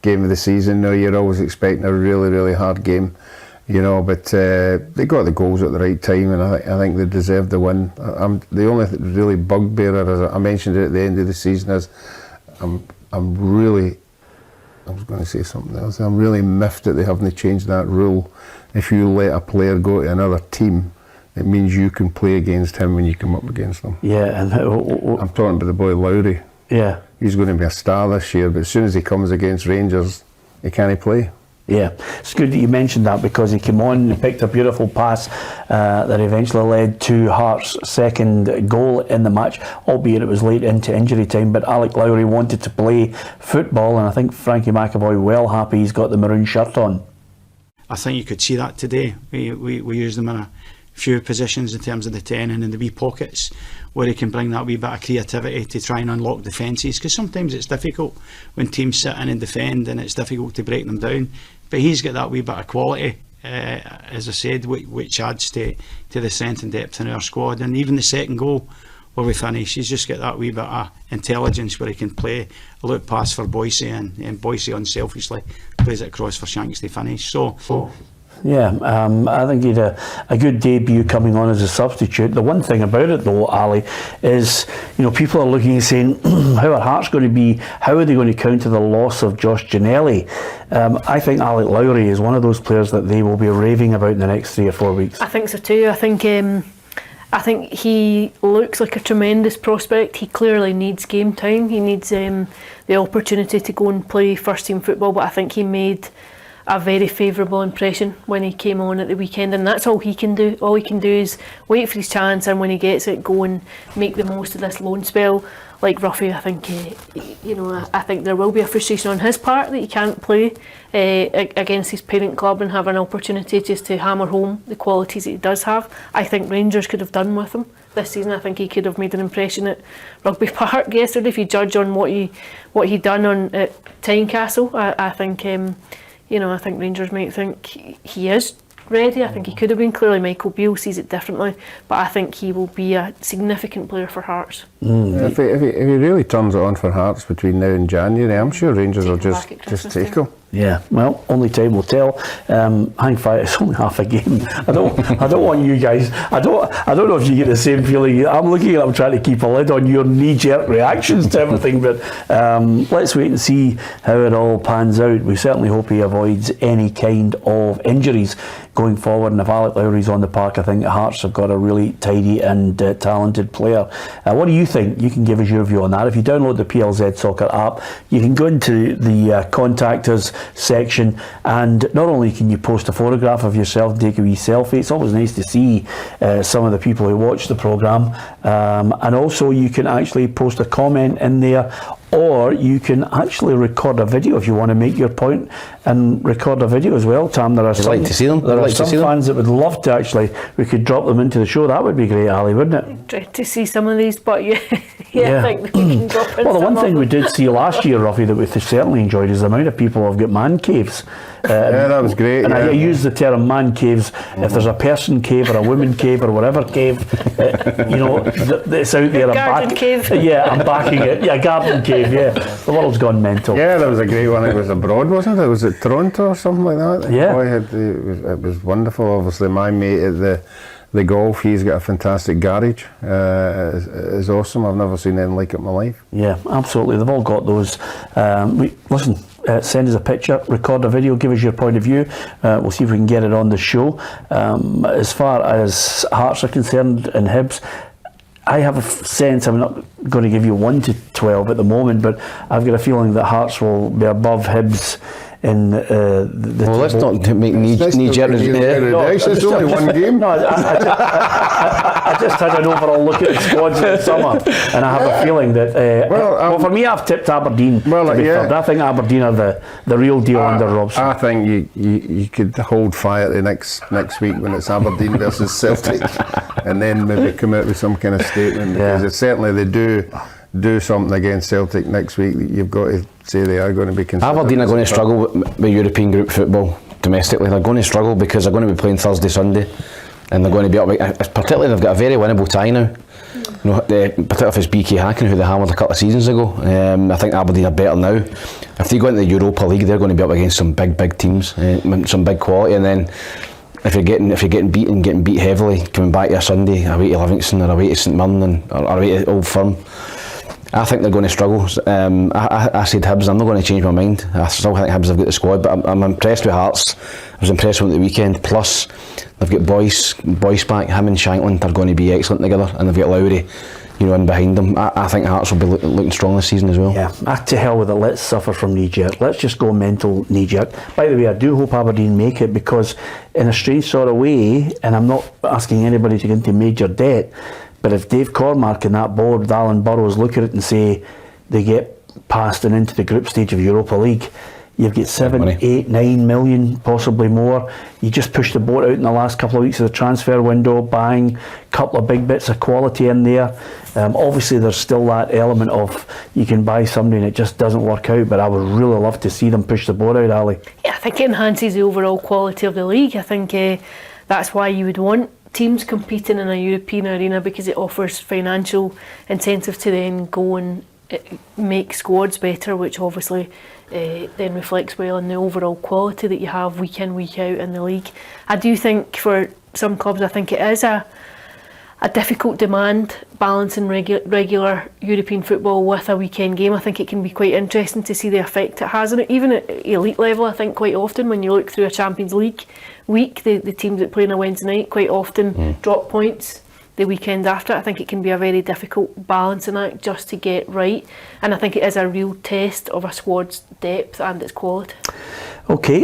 game of the season, no, you're always expecting a really, really hard game. You know, but they got the goals at the right time, and I think they deserved the win. The only really bugbearer, as I mentioned it at the end of the season, is I was going to say something else. I'm really miffed that they haven't changed that rule. If you let a player go to another team, it means you can play against him when you come up against them.
Yeah, and
I'm talking about the boy Lowry.
Yeah,
he's going to be a star this year, but as soon as he comes against Rangers, he can't play.
Yeah, it's good that you mentioned that, because he came on and picked a beautiful pass that eventually led to Hart's second goal in the match, albeit it was late into injury time. But Alec Lowry wanted to play football, and I think Frankie McAvoy well happy he's got the maroon shirt on.
I think you could see that today. We use them in a few positions in terms of the 10 and in the wee pockets where he can bring that wee bit of creativity to try and unlock defences, because sometimes it's difficult when teams sit in and defend and it's difficult to break them down. But he's got that wee bit of quality, as I said, which adds to the strength and depth in our squad. And even the second goal where we finish, he's just got that wee bit of intelligence where he can play a loop pass for Boise, and Boise unselfishly plays it across for Shanks to finish. So
I think he had a good debut coming on as a substitute. The one thing about it though, Ali, is people are looking and saying how are Hearts going to be, how are they going to counter the loss of Josh Ginnelly? I think Alec Lowry is one of those players that they will be raving about in the next 3 or 4 weeks.
I think so too. I think he looks like a tremendous prospect. He clearly needs game time. He needs the opportunity to go and play first team football, but I think he made a very favourable impression when he came on at the weekend, and that's all he can do. All he can do is wait for his chance, and when he gets it, go and make the most of this loan spell. Like Ruffy, I think I think there will be a frustration on his part that he can't play against his parent club and have an opportunity just to hammer home the qualities that he does have. I think Rangers could have done with him this season. I think he could have made an impression at Rugby Park yesterday. If you judge on what he done at Tynecastle, I think I think Rangers might think he is ready. I think he could have been. Clearly Michael Beale sees it differently, but I think he will be a significant player for Hearts.
If he really turns it on for Hearts between now and January, I'm sure Rangers will just take him.
Yeah, well, only time will tell. Hang fire, it's only half a game. I don't want you guys. I don't know if you get the same feeling. I'm looking at. I'm trying to keep a lid on your knee-jerk reactions to everything, but let's wait and see how it all pans out. We certainly hope he avoids any kind of injuries going forward. And if Alec Lowry's on the park, I think Hearts have got a really tidy and talented player. What do you think? You can give us your view on that. If you download the PLZ Soccer app, you can go into the Contact Us section, and not only can you post a photograph of yourself and take a wee selfie, it's always nice to see some of the people who watch the programme, and also you can actually post a comment in there, or you can actually record a video if you want to make your point and record a video as well. Tam, there are some,
like to see them.
There are some fans that would love to actually, we could drop them into the show. That would be great, Ali, wouldn't it?
I'd try to see some of these, but I think we can drop in.
Well, the one thing we did see last year, Ruffy, that we certainly enjoyed is the amount of people who have got man caves.
That was great.
And I use the term man caves. If there's a person cave or a woman cave or whatever cave, it's out there.
Garden cave.
Yeah, I'm backing it. Yeah, garden cave. Yeah, the world's gone mental.
Yeah, there was a great one. It was abroad, wasn't it? Was it Toronto or something like that?
Yeah.
Boy, it was wonderful. Obviously, my mate at the golf, he's got a fantastic garage. It's awesome. I've never seen anything like it in my life.
Yeah, absolutely. They've all got those. Listen. Send us a picture, record a video, give us your point of view. We'll see if we can get it on the show. As far as Hearts are concerned and Hibs, I have a sense, I'm not going to give you 1 to 12 at the moment, but I've got a feeling that Hearts will be above Hibs in the
well, let's not make knee-jerk.
It's only one game.
No, I just had an overall look at the squads in the summer, and I have a feeling that. For me, I've tipped Aberdeen. I think Aberdeen are the real deal under Robson.
I think you could hold fire to next week when it's Aberdeen versus Celtic, and then maybe come out with some kind of statement, because it's certainly they do something against Celtic next week that you've got to say they are going to be considered.
Aberdeen are going to struggle with European group football domestically. They're going to struggle because they're going to be playing Thursday, Sunday, and they're going to be up. Particularly, they've got a very winnable tie now. Particularly if it's BK Hacken, who they hammered a couple of seasons ago. I think Aberdeen are better now. If they go into the Europa League, they're going to be up against some big teams, some big quality, and then. If you're getting beat heavily, coming back to a Sunday away to Livingston or away to St Mirren or away to Old Firm, I think they're going to struggle. I said Hibs. I'm not going to change my mind. I still think Hibs have got the squad, but I'm impressed with Hearts. I was impressed with them at the weekend. Plus, they've got Boyce back. Him and Shankland are going to be excellent together, and they've got Lowry, in behind them. I think Hearts will be looking strong this season as well.
Yeah, to hell with it. Let's suffer from knee-jerk. Let's just go mental knee-jerk. By the way, I do hope Aberdeen make it, because in a strange sort of way, and I'm not asking anybody to get into major debt, but if Dave Cormack and that board with Alan Burrows look at it and say they get past and into the group stage of Europa League, you've got 7, 8, 9 million, possibly more. You just push the boat out in the last couple of weeks of the transfer window, bang, couple of big bits of quality in there. Obviously there's still that element of you can buy somebody and it just doesn't work out, but I would really love to see them push the boat out, Ali.
Yeah, I think it enhances the overall quality of the league. I think that's why you would want teams competing in a European arena, because it offers financial incentive to then go and make squads better, which obviously then reflects well on the overall quality that you have week in, week out in the league. I do think for some clubs, I think it is a difficult demand, balancing regular European football with a weekend game. I think it can be quite interesting to see the effect it has on it. Even at elite level, I think quite often when you look through a Champions League week, the teams that play on a Wednesday night quite often drop points the weekend after. I think it can be a very difficult balancing act just to get right, and I think it is a real test of a squad's depth and its quality.
Okay,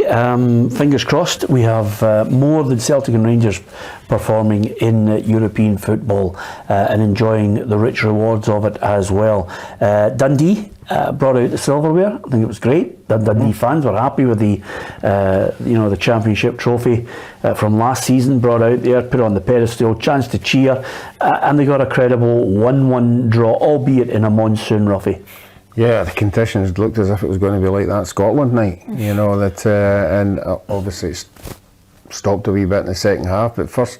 fingers crossed we have more than Celtic and Rangers performing in European football and enjoying the rich rewards of it as well. Dundee brought out the silverware. I think it was great. The Dundee fans were happy with the the championship trophy from last season, brought out there, put on the pedestal, chance to cheer, and they got a credible 1-1 draw, albeit in a monsoon, Ruffy.
Yeah, the conditions looked as if it was going to be like that Scotland night, and obviously it's stopped a wee bit in the second half, but first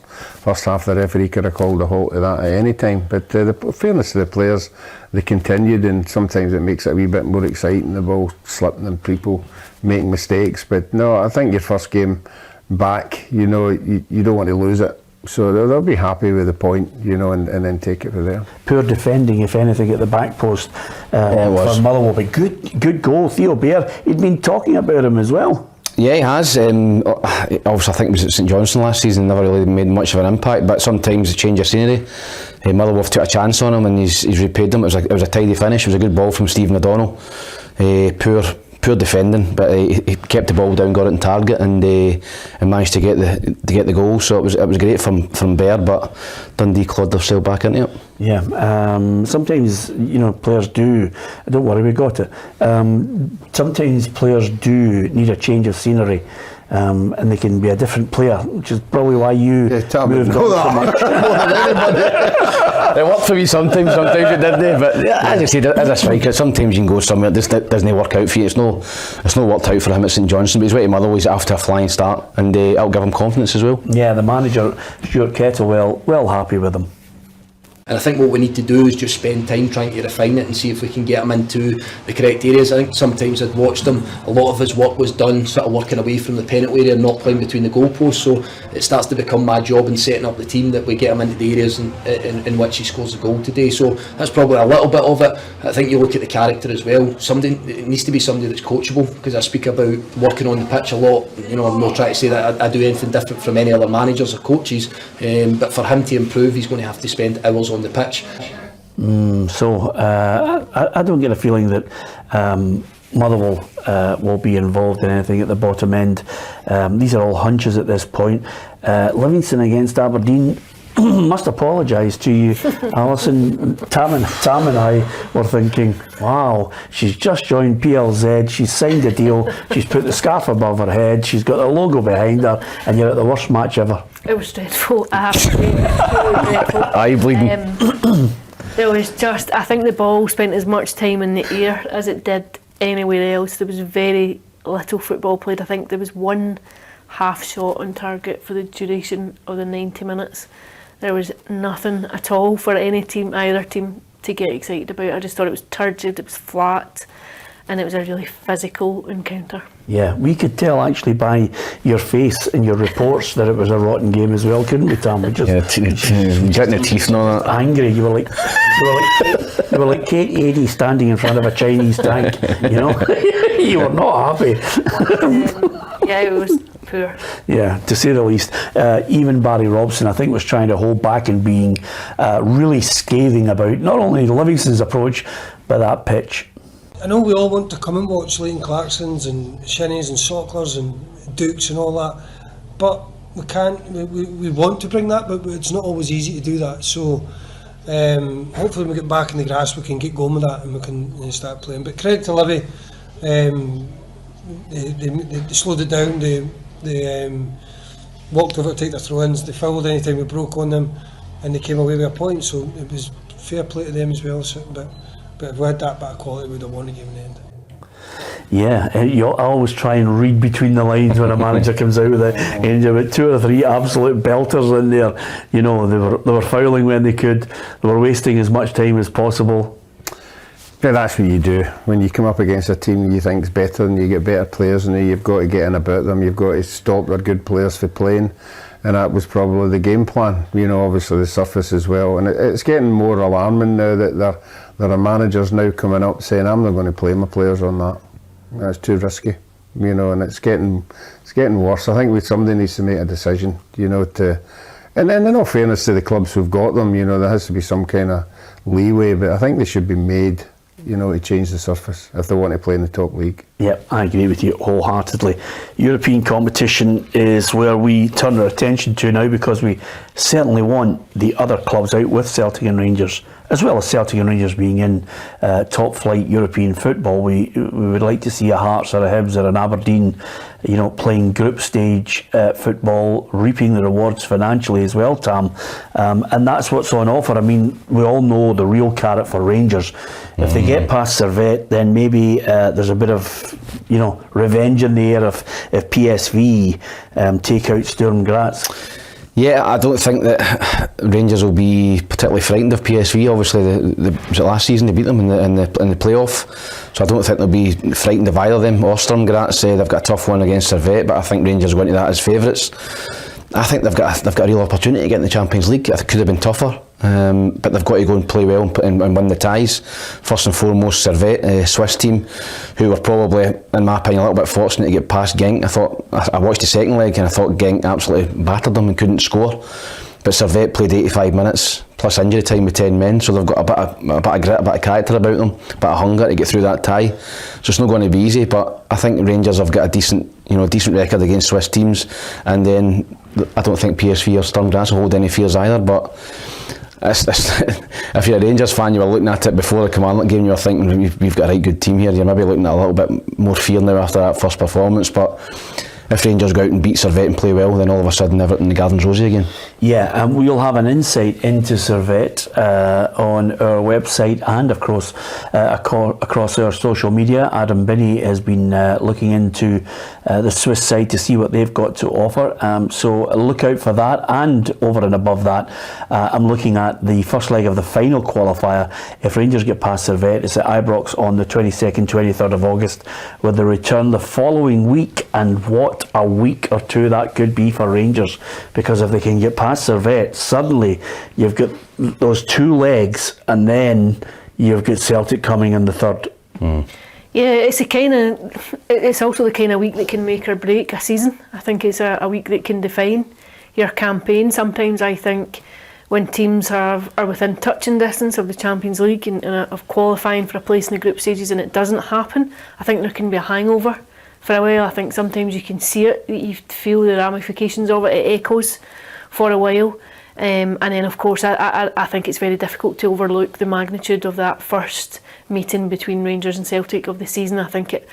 half the referee could have called a halt to that at any time. But the fairness to the players, they continued, and sometimes it makes it a wee bit more exciting, the ball slipping and people making mistakes. But no, I think your first game back, you don't want to lose it. So they'll be happy with the point, and then take it from there.
Poor defending, if anything, at the back post for Motherwell. But good goal. Theo Bair, he'd been talking about him as well.
Yeah, he has. Obviously, I think it was at St Johnstone last season, never really made much of an impact, but sometimes a change of scenery. Motherwell took a chance on him and he's repaid them. It was a tidy finish. It was a good ball from Stephen O'Donnell. Poor defending, but he kept the ball down, got it in target, and managed to get the goal. So it was great from Bair, but Dundee clawed themselves back into it.
Yeah, sometimes players do. Don't worry, we got it. Sometimes players do need a change of scenery. And they can be a different player, which is probably why you moved on so much.
It worked for me sometimes it didn't. But as I said, as a striker, sometimes you can go somewhere that doesn't work out for you. It's not worked out for him at St Johnstone, but he's waiting Motherwell. He's after a flying start, and it'll give him confidence as well.
Yeah, the manager Stuart Kettlewell, well happy with him.
And I think what we need to do is just spend time trying to refine it and see if we can get him into the correct areas. I think sometimes I'd watched him, a lot of his work was done sort of working away from the penalty area and not playing between the goalposts, so it starts to become my job in setting up the team that we get him into the areas in which he scores a goal today. So that's probably a little bit of it. I think you look at the character as well. It needs to be somebody that's coachable, because I speak about working on the pitch a lot. I'm not trying to say that I do anything different from any other managers or coaches, but for him to improve, he's going to have to spend hours on the pitch.
So I don't get a feeling that Motherwell will be involved in anything at the bottom end. These are all hunches at this point. Livingston against Aberdeen, must apologise to you, Alison. Tam and I were thinking, wow, she's just joined PLZ, she's signed a deal, she's put the scarf above her head, she's got the logo behind her, and you're at the worst match ever.
It was dreadful, I have to say. It was really dreadful.
Eye bleeding.
There was just, I think the ball spent as much time in the air as it did anywhere else. There was very little football played. I think there was one half shot on target for the duration of the 90 minutes. There was nothing at all for either team to get excited about. I just thought it was turgid, it was flat, and it was a really physical encounter.
Yeah, we could tell actually by your face and your reports that it was a rotten game as well, couldn't we, Tam?
Getting the teeth and all that.
Angry, you were like Kate Adie standing in front of a Chinese tank, you were not happy.
Yeah, it was poor.
Yeah, to say the least. Even Barry Robson, I think, was trying to hold back and being really scathing about not only Livingston's approach, but that pitch.
I know we all want to come and watch Leighton Clarksons and Shinnies and Socklers and Dukes and all that, but we can't. We want to bring that, but it's not always easy to do that. So hopefully when we get back in the grass, we can get going with that and we can start playing. But credit to Livy, they slowed it down. They walked over to take their throw-ins. They fouled anytime we broke on them, and they came away with a point. So it was fair play to them as well. So, but if we had that bit of quality, we'd have won the game in the end.
Yeah, you always try and read between the lines when a manager comes out with it. And you had 2 or 3 absolute belters in there. They were fouling when they could. They were wasting as much time as possible.
Yeah, that's what you do when you come up against a team you think's better and you get better players, and you've got to get in about them. You've got to stop their good players from playing, and that was probably the game plan. Obviously the surface as well, and it's getting more alarming now that there are managers now coming up saying, "I'm not going to play my players on that. That's too risky." And it's getting worse. I think somebody needs to make a decision. And in all fairness to the clubs who've got them, there has to be some kind of leeway, but I think they should be made, to change the surface if they want to play in the top league.
Yeah, I agree with you wholeheartedly. European competition is where we turn our attention to now, because we certainly want the other clubs out with Celtic and Rangers, as well as Celtic and Rangers being in top flight European football. We would like to see a Hearts or a Hibs or an Aberdeen, playing group stage football, reaping the rewards financially as well, Tam. And that's what's on offer. I mean, we all know the real carrot for Rangers. If they get past Servette, then maybe there's a bit of, revenge in the air if PSV take out Sturm Graz.
Yeah, I don't think that Rangers will be particularly frightened of PSV. Obviously, was it last season they beat them in the playoff? So I don't think they'll be frightened of either of them. Or Sturm Graz, they've got a tough one against Servette, but I think Rangers go into that as favourites. I think they've got a real opportunity to get in the Champions League. It could have been tougher, but they've got to go and play well and win the ties. First and foremost, Servette, a Swiss team, who were probably, in my opinion, a little bit fortunate to get past Genk. I watched the second leg and I thought Genk absolutely battered them and couldn't score. But Servette played 85 minutes plus injury time with 10 men, so they've got a bit of grit, a bit of character about them, a bit of hunger to get through that tie. So it's not going to be easy, but I think Rangers have got a decent record against Swiss teams, and then I don't think PSV or Sturm Graz will hold any fears either. But if you're a Rangers fan, you were looking at it before the Kilmarnock game, you were thinking we've got a right good team here. You're maybe looking at a little bit more fear now after that first performance, but if Rangers go out and beat Servette and play well, then all of a sudden everything the garden's rosy again.
Yeah, and we'll have an insight into Servette on our website and of course across our social media. Adam Binney has been looking into the Swiss side to see what they've got to offer, so look out for that. And over and above that, I'm looking at the first leg of the final qualifier. If Rangers get past Servette, it's at Ibrox on the 22nd, 23rd of August, with the return the following week. And what a week or two that could be for Rangers, because if they can get past Servette, suddenly you've got those two legs, and then you've got Celtic coming in the third.
Yeah, it's also the kind of week that can make or break a season. I think it's a week that can define your campaign. Sometimes I think when teams are within touching distance of the Champions League and of qualifying for a place in the group stages and it doesn't happen, I think there can be a hangover for a while. I think sometimes you can see it, you feel the ramifications of it, it echoes for a while. And then of course I think it's very difficult to overlook the magnitude of that first meeting between Rangers and Celtic of the season. I think it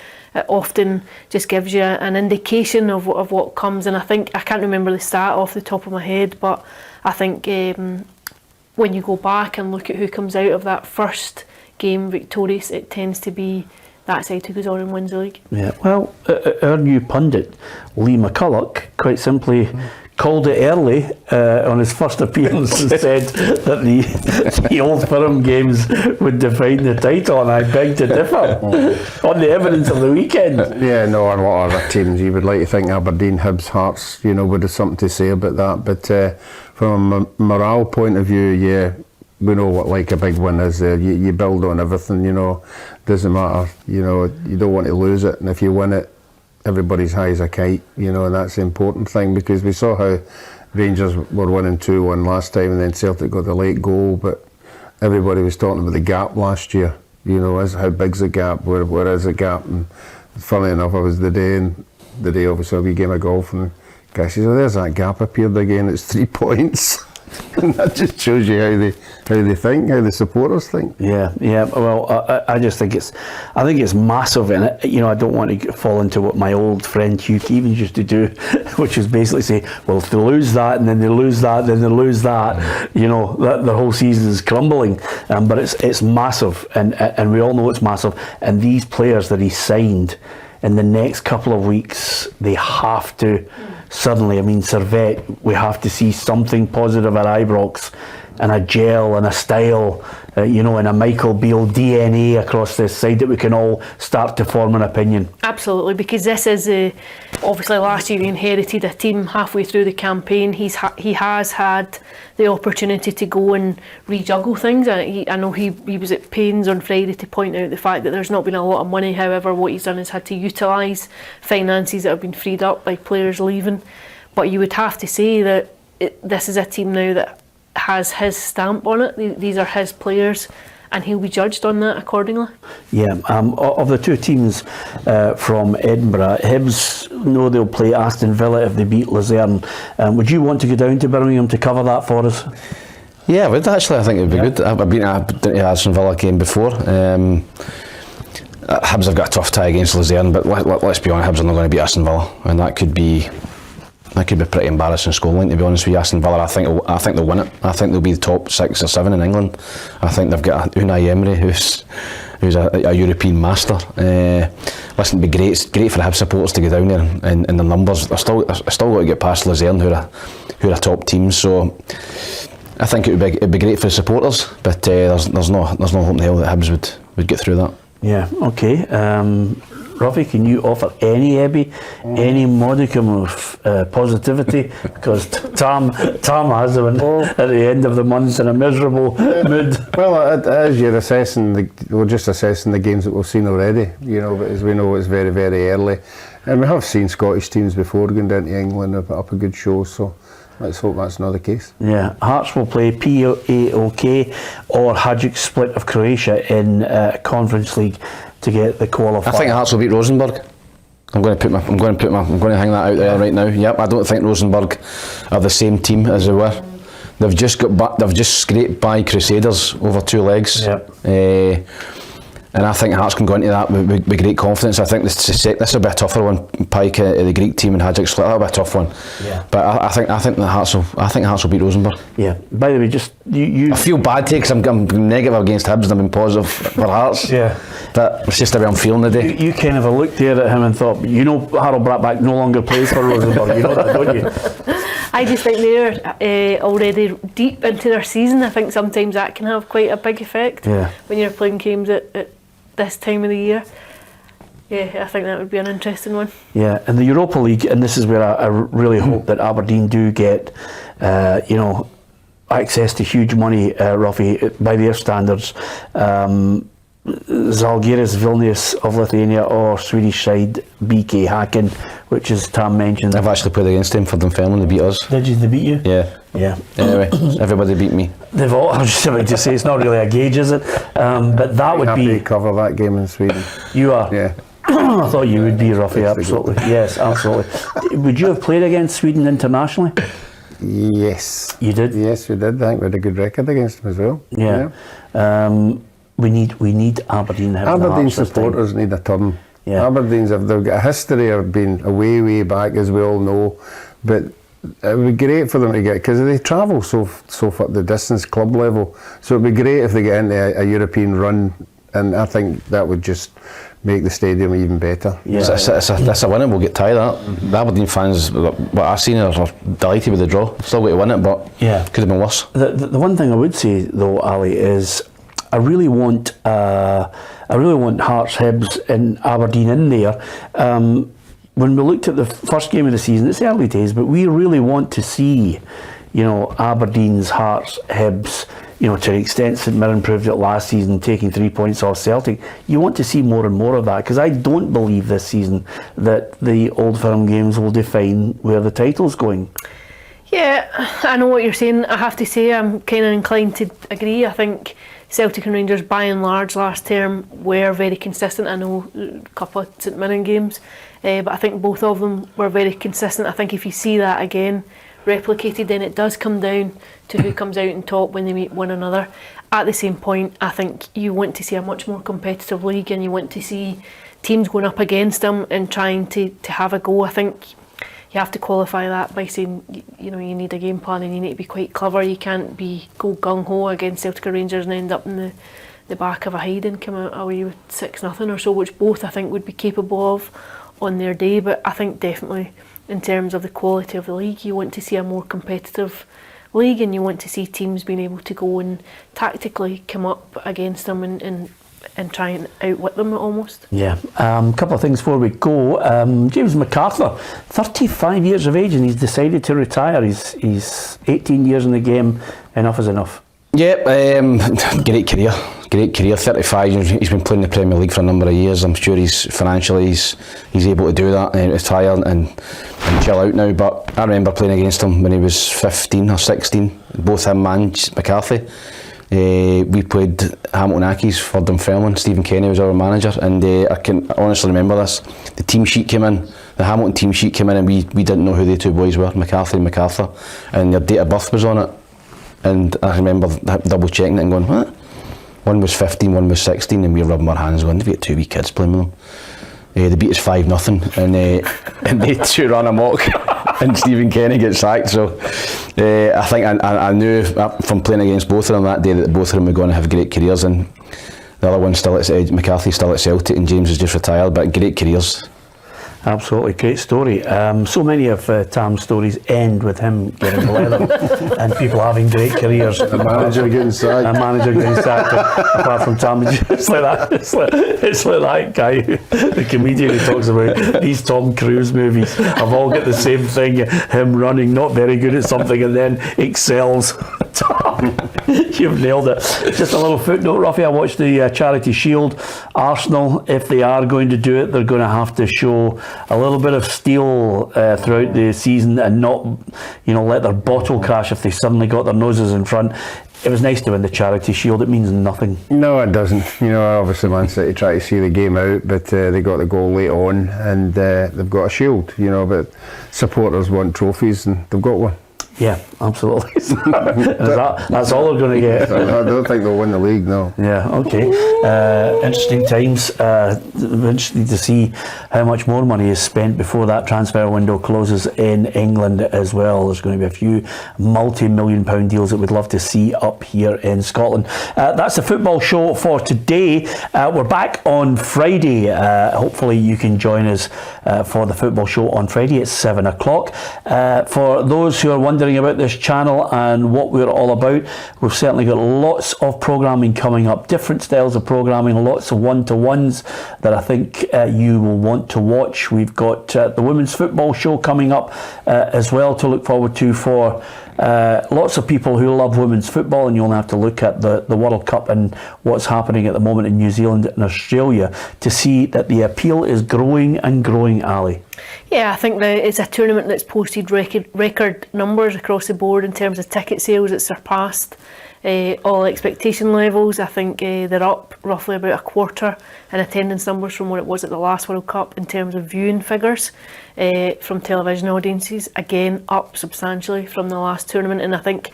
often just gives you an indication of what comes, and I can't remember the stat off the top of my head, but I think when you go back and look at who comes out of that first game victorious, it tends to be that side who goes on and wins the league. Yeah,
well, our new pundit, Lee McCulloch, quite simply called it early on his first appearance and said that the Old Firm games would define the title, and I beg to differ on the evidence of the weekend.
Yeah, no, and what other teams you would like to think Aberdeen, Hibs, Hearts, would have something to say about that. But from a morale point of view, yeah, we know what a big win is there. You build on everything, doesn't matter, you don't want to lose it, and if you win it, everybody's high as a kite, and that's the important thing, because we saw how Rangers were winning 2-1 last time and then Celtic got the late goal, but everybody was talking about the gap last year, how big's the gap, where is the gap, and funny enough, I was the day obviously a wee game of golf, and the guy says, there's that gap appeared again, it's 3 points. And that just shows you how they think, how the supporters think.
Yeah. Well, I just think it's massive, and I don't want to fall into what my old friend Hugh Keevans used to do, which is basically say, well, if they lose that, and then they lose that, then they lose that, that the whole season is crumbling. But it's massive, and we all know it's massive. And these players that he signed in the next couple of weeks, they have to. Suddenly, Servette, we have to see something positive at Ibrox, a gel and a style, you know, and a Michael Beale DNA across this side that we can all start to form an opinion.
Absolutely, because this is obviously last year we inherited a team halfway through the campaign. He has had the opportunity to go and rejuggle things. I know he was at pains on Friday to point out the fact that there's not been a lot of money. However, what he's done is had to utilise finances that have been freed up by players leaving. But you would have to say that this is a team now that has his stamp on it. These are his players, and he'll be judged on that accordingly.
Yeah, of the two teams from Edinburgh, Hibs know they'll play Aston Villa if they beat Luzerne. Would you want to go down to Birmingham to cover that for us?
Yeah, I would actually. I think it would be good. I've been to Aston Villa game before. Hibs have got a tough tie against Luzerne, but let's be honest, Hibs are not going to beat Aston Villa, and that could be pretty embarrassing scoreline, to be honest with you. Aston Villa, I think they'll win it. I think they'll be the top 6 or 7 in England. I think they've got Unai Emery, who's a European master. Listen, it'd be great for the Hibs supporters to go down there and the numbers. They're still got to get past Luzerne, who are a top team. So I think it'd be great for the supporters, but there's no hope in hell that Hibs would get through that.
Yeah, okay. Ruffy, can you offer any modicum of positivity? Because Tam has them at the end of the month in a miserable mood.
Well, as you're assessing, we're just assessing the games that we've seen already, you know, but as we know, it's very, very early. And we have seen Scottish teams before going down to England and put up a good show, so let's hope that's not the case. Yeah,
Hearts will play PAOK or Hajduk Split of Croatia in Conference League to get the qualifier.
I think Hearts will beat Rosenborg. I'm going to hang that out there right now. Yep, I don't think Rosenborg are the same team as they were. They've just scraped by Crusaders over 2 legs. Yep. And I think Hearts can go into that with great confidence. I think this will be a tougher one. Pike, the Greek team, and Hajduk Split, that'll be a tough one. Yeah. But I think Hearts will beat Rosenborg.
Yeah. By the way, just you.
I feel bad because I'm negative against Hibs and I'm being positive for Hearts. Yeah. But it's just the way I'm feeling today.
You kind of looked there at him and thought, you know, Harold Brattbach no longer plays for Rosenborg. You know that, don't you?
I just think they're already deep into their season. I think sometimes that can have quite a big effect when you're playing games at this time of the year. Yeah, I think that would be an interesting one.
Yeah, and the Europa League, and this is where I really hope that Aberdeen do get, access to huge money, Ruffy, by their standards. Zalgiris Vilnius of Lithuania or Swedish side BK Häcken, which is Tam mentioned.
I've actually played against him for Dunfermline. They beat us.
Did you? They beat you?
Yeah.
Yeah.
Anyway, everybody beat me.
They've all. I was just about to say it's not really a gauge, is it? But that would be.
Happy to cover that game in Sweden.
You are.
Yeah.
I thought you would be, Ruffy. Absolutely. Yes, absolutely. Would you have played against Sweden internationally?
Yes.
You did?
Yes, we did. I think we had a good record against them as well.
Yeah. We need Aberdeen.
Aberdeen supporters need a turn. Yeah. They've got a history of being way back, as we all know, but it would be great for them to get, because they travel so far the distance club level, so it'd be great if they get into a European run, and I think that would just make the stadium even better.
Yeah. It's a win and we'll get tied of that. The Aberdeen fans, what I've seen, are delighted with the draw. Still way to win it, but could have been worse.
The one thing I would say though, Ali, is I really want Hearts, Hibs and Aberdeen in there. When we looked at the first game of the season, it's early days, but we really want to see, you know, Aberdeen's, Hearts, Hibs, you know, to an extent St Mirren proved it last season, taking 3 points off Celtic. You want to see more and more of that, because I don't believe this season that the Old Firm games will define where the title's going.
Yeah, I know what you're saying. I have to say I'm kind of inclined to agree. I think Celtic and Rangers, by and large, last term were very consistent. I know a couple of St Mirren games, but I think both of them were very consistent. I think if you see that again replicated, then it does come down to who comes out on top when they meet one another. At the same point, I think you want to see a much more competitive league, and you want to see teams going up against them and trying to have a go. I think you have to qualify that by saying, you know, you need a game plan and you need to be quite clever. You can't go gung-ho against Celtic or Rangers and end up in the back of a hide and come out away with 6-0 or so, which both I think would be capable of on their day. But I think definitely in terms of the quality of the league, you want to see a more competitive league, and you want to see teams being able to go and tactically come up against them and try and outwit them almost.
Yeah, a couple of things before we go. James McArthur, 35 years of age, and he's decided to retire. He's 18 years in the game. Enough is enough.
Yeah, great career. 35 years. He's been playing the Premier League for a number of years. I'm sure he's financially he's able to do that and retire and chill out now. But I remember playing against him when he was 15 or 16. Both him and McArthur. We played Hamilton Accies for Dunfermline. Stephen Kenny was our manager, and I can honestly remember this. The team sheet came in, the Hamilton team sheet came in, and we didn't know who the two boys were, McArthur and McArthur, and their date of birth was on it. And I remember double checking it and going, what? One was 15, one was 16, and we were rubbing our hands going, they've got two wee kids playing with them. They beat us 5-0, and they two run amok, and Stephen Kenny gets sacked. So I think I knew from playing against both of them that day that both of them were going to have great careers, and the other one's still at McArthur's still at Celtic, and James has just retired, but great careers.
Absolutely, great story. So many of Tam's stories end with him getting the leather and people having great careers.
A manager getting sacked.
Apart from Tam, it's like that. It's like that guy, the comedian who talks about these Tom Cruise movies have all got the same thing. Him running, not very good at something, and then excels. You've nailed it. Just a little footnote, Ruffy. I watched the Charity Shield. Arsenal, if they are going to do it, they're going to have to show a little bit of steel throughout the season and not, let their bottle crash if they suddenly got their noses in front. It was nice to win the Charity Shield. It means nothing.
No, it doesn't. Obviously Man City try to see the game out, but they got the goal late on, and they've got a shield. But supporters want trophies, and they've got one.
Yeah, absolutely. That's all they're going to get.
I don't think they'll win the league, no.
Yeah, okay. Interesting times. Interesting to see how much more money is spent before that transfer window closes in England as well. There's going to be a few multi-million-pound deals that we'd love to see up here in Scotland. That's the football show for today. We're back on Friday. Hopefully you can join us for the football show on Friday at 7 o'clock. For those who are wondering about this channel and what we're all about, we've certainly got lots of programming coming up, different styles of programming, lots of one-to-ones that I think you will want to watch. We've got the women's football show coming up as well to look forward to for lots of people who love women's football, and you'll have to look at the World Cup and what's happening at the moment in New Zealand and Australia to see that the appeal is growing and growing, Ali.
Yeah, I think that it's a tournament that's posted record numbers across the board in terms of ticket sales. It's surpassed all expectation levels. I think they're up roughly about a quarter in attendance numbers from what it was at the last World Cup in terms of viewing figures from television audiences. Again, up substantially from the last tournament, and I think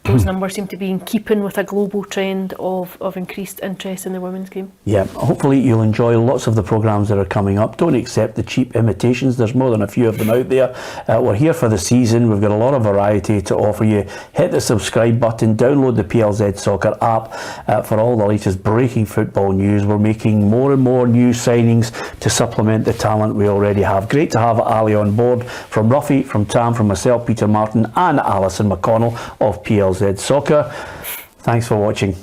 those numbers seem to be in keeping with a global trend of increased interest in the women's game. Yeah, hopefully you'll enjoy lots of the programmes that are coming up. Don't accept the cheap imitations. There's more than a few of them out there. We're here for the season. We've got a lot of variety to offer you. Hit the subscribe button, download the PLZ Soccer app for all the latest breaking football news. We're making more and more new signings to supplement the talent we already have. Great to have Ali on board, from Ruffy, from Tam, from myself, Peter Martin and Alison McConnell of PLZ Soccer. Thanks for watching.